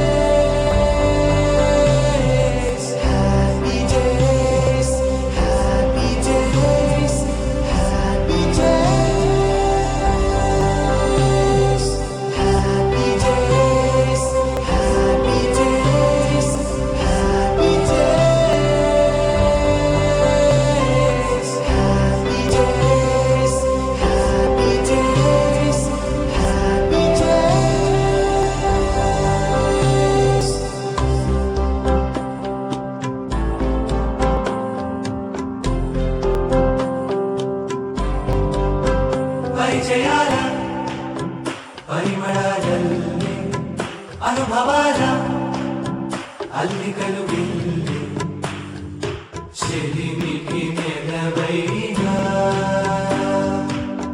ಮನದಲ್ಲೇ ಅನುಭವದ ಅಲ್ಲಿಗಲು ಬಿಲ್ಲಿ చెలిమికి నెలవైనా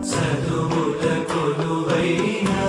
చదువుల కొలువైనా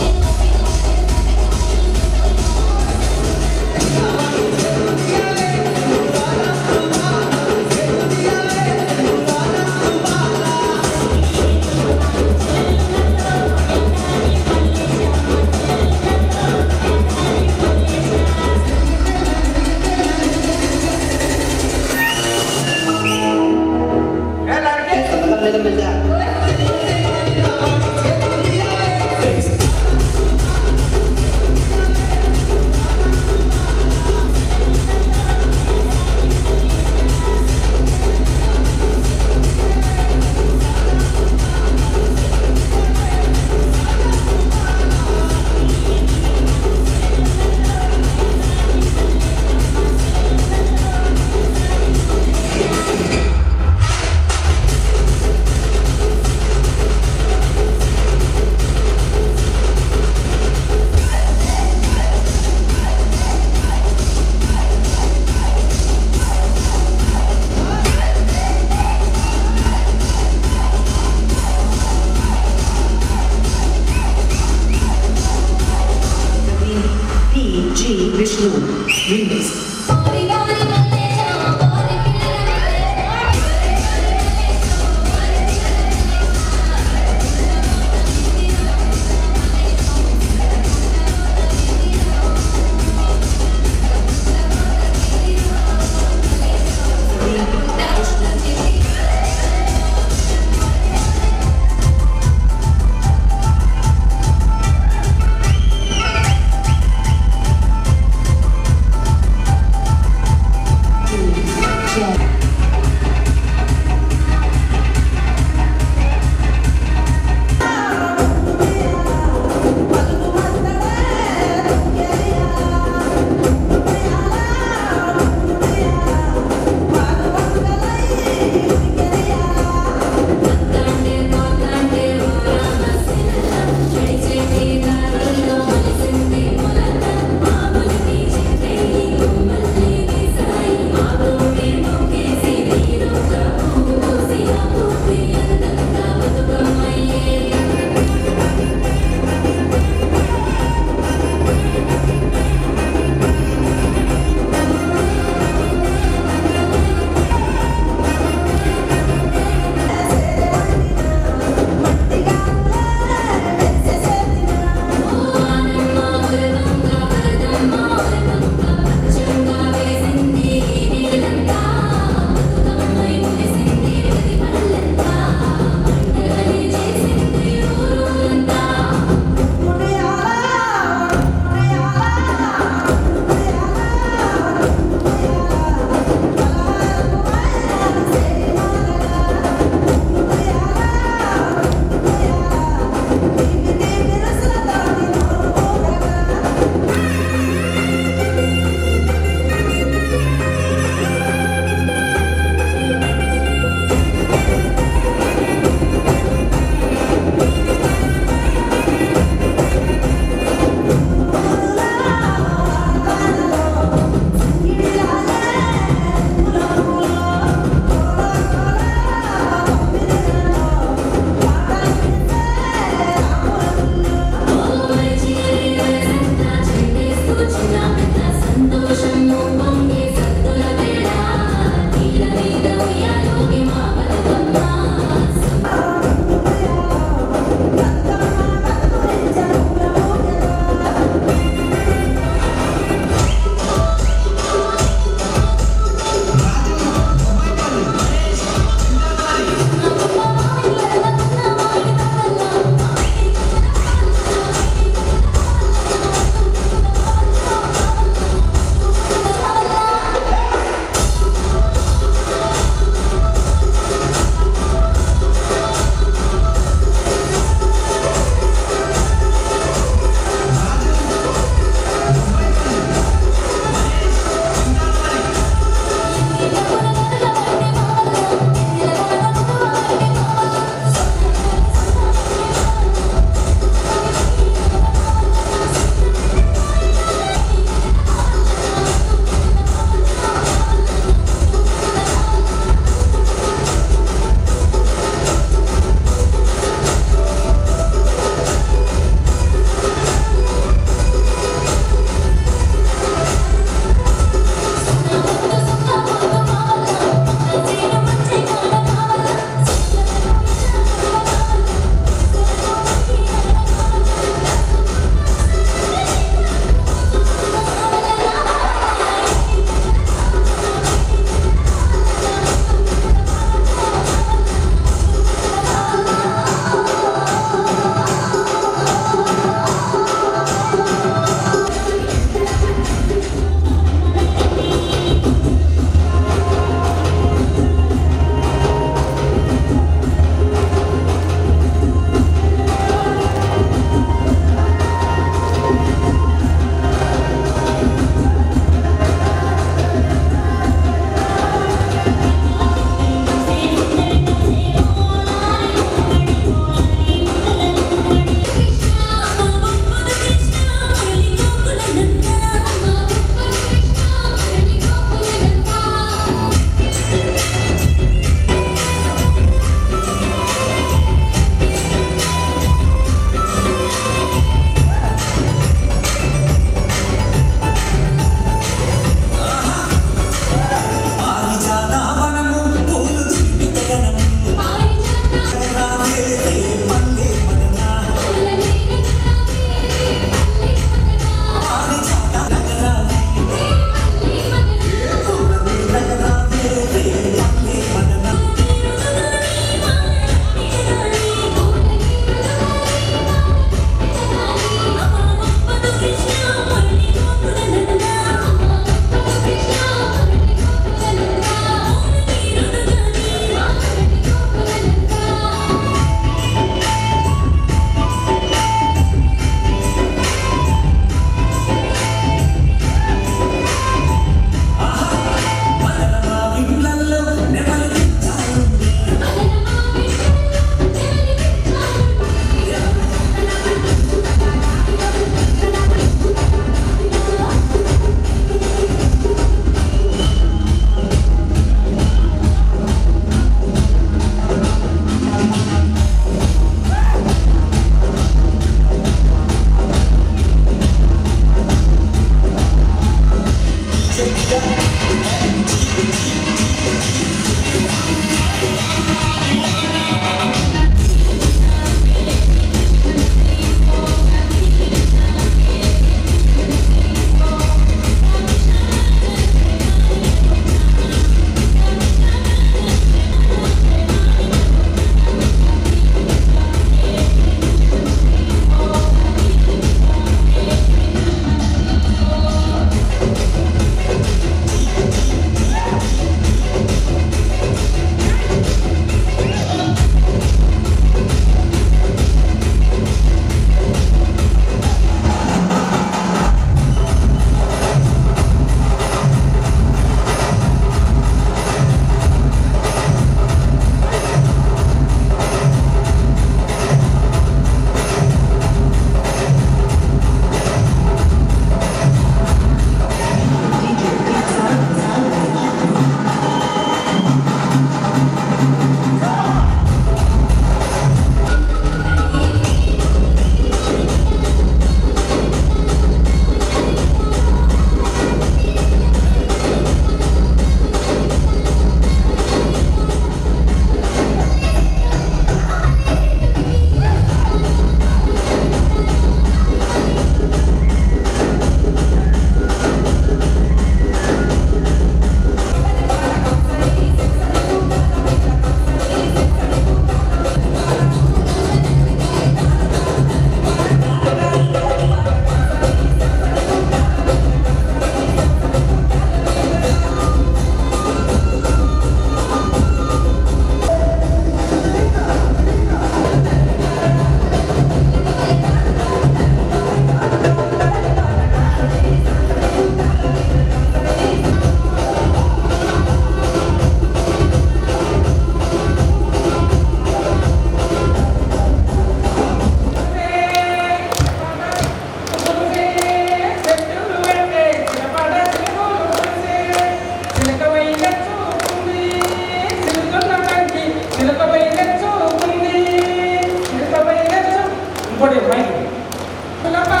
సులభ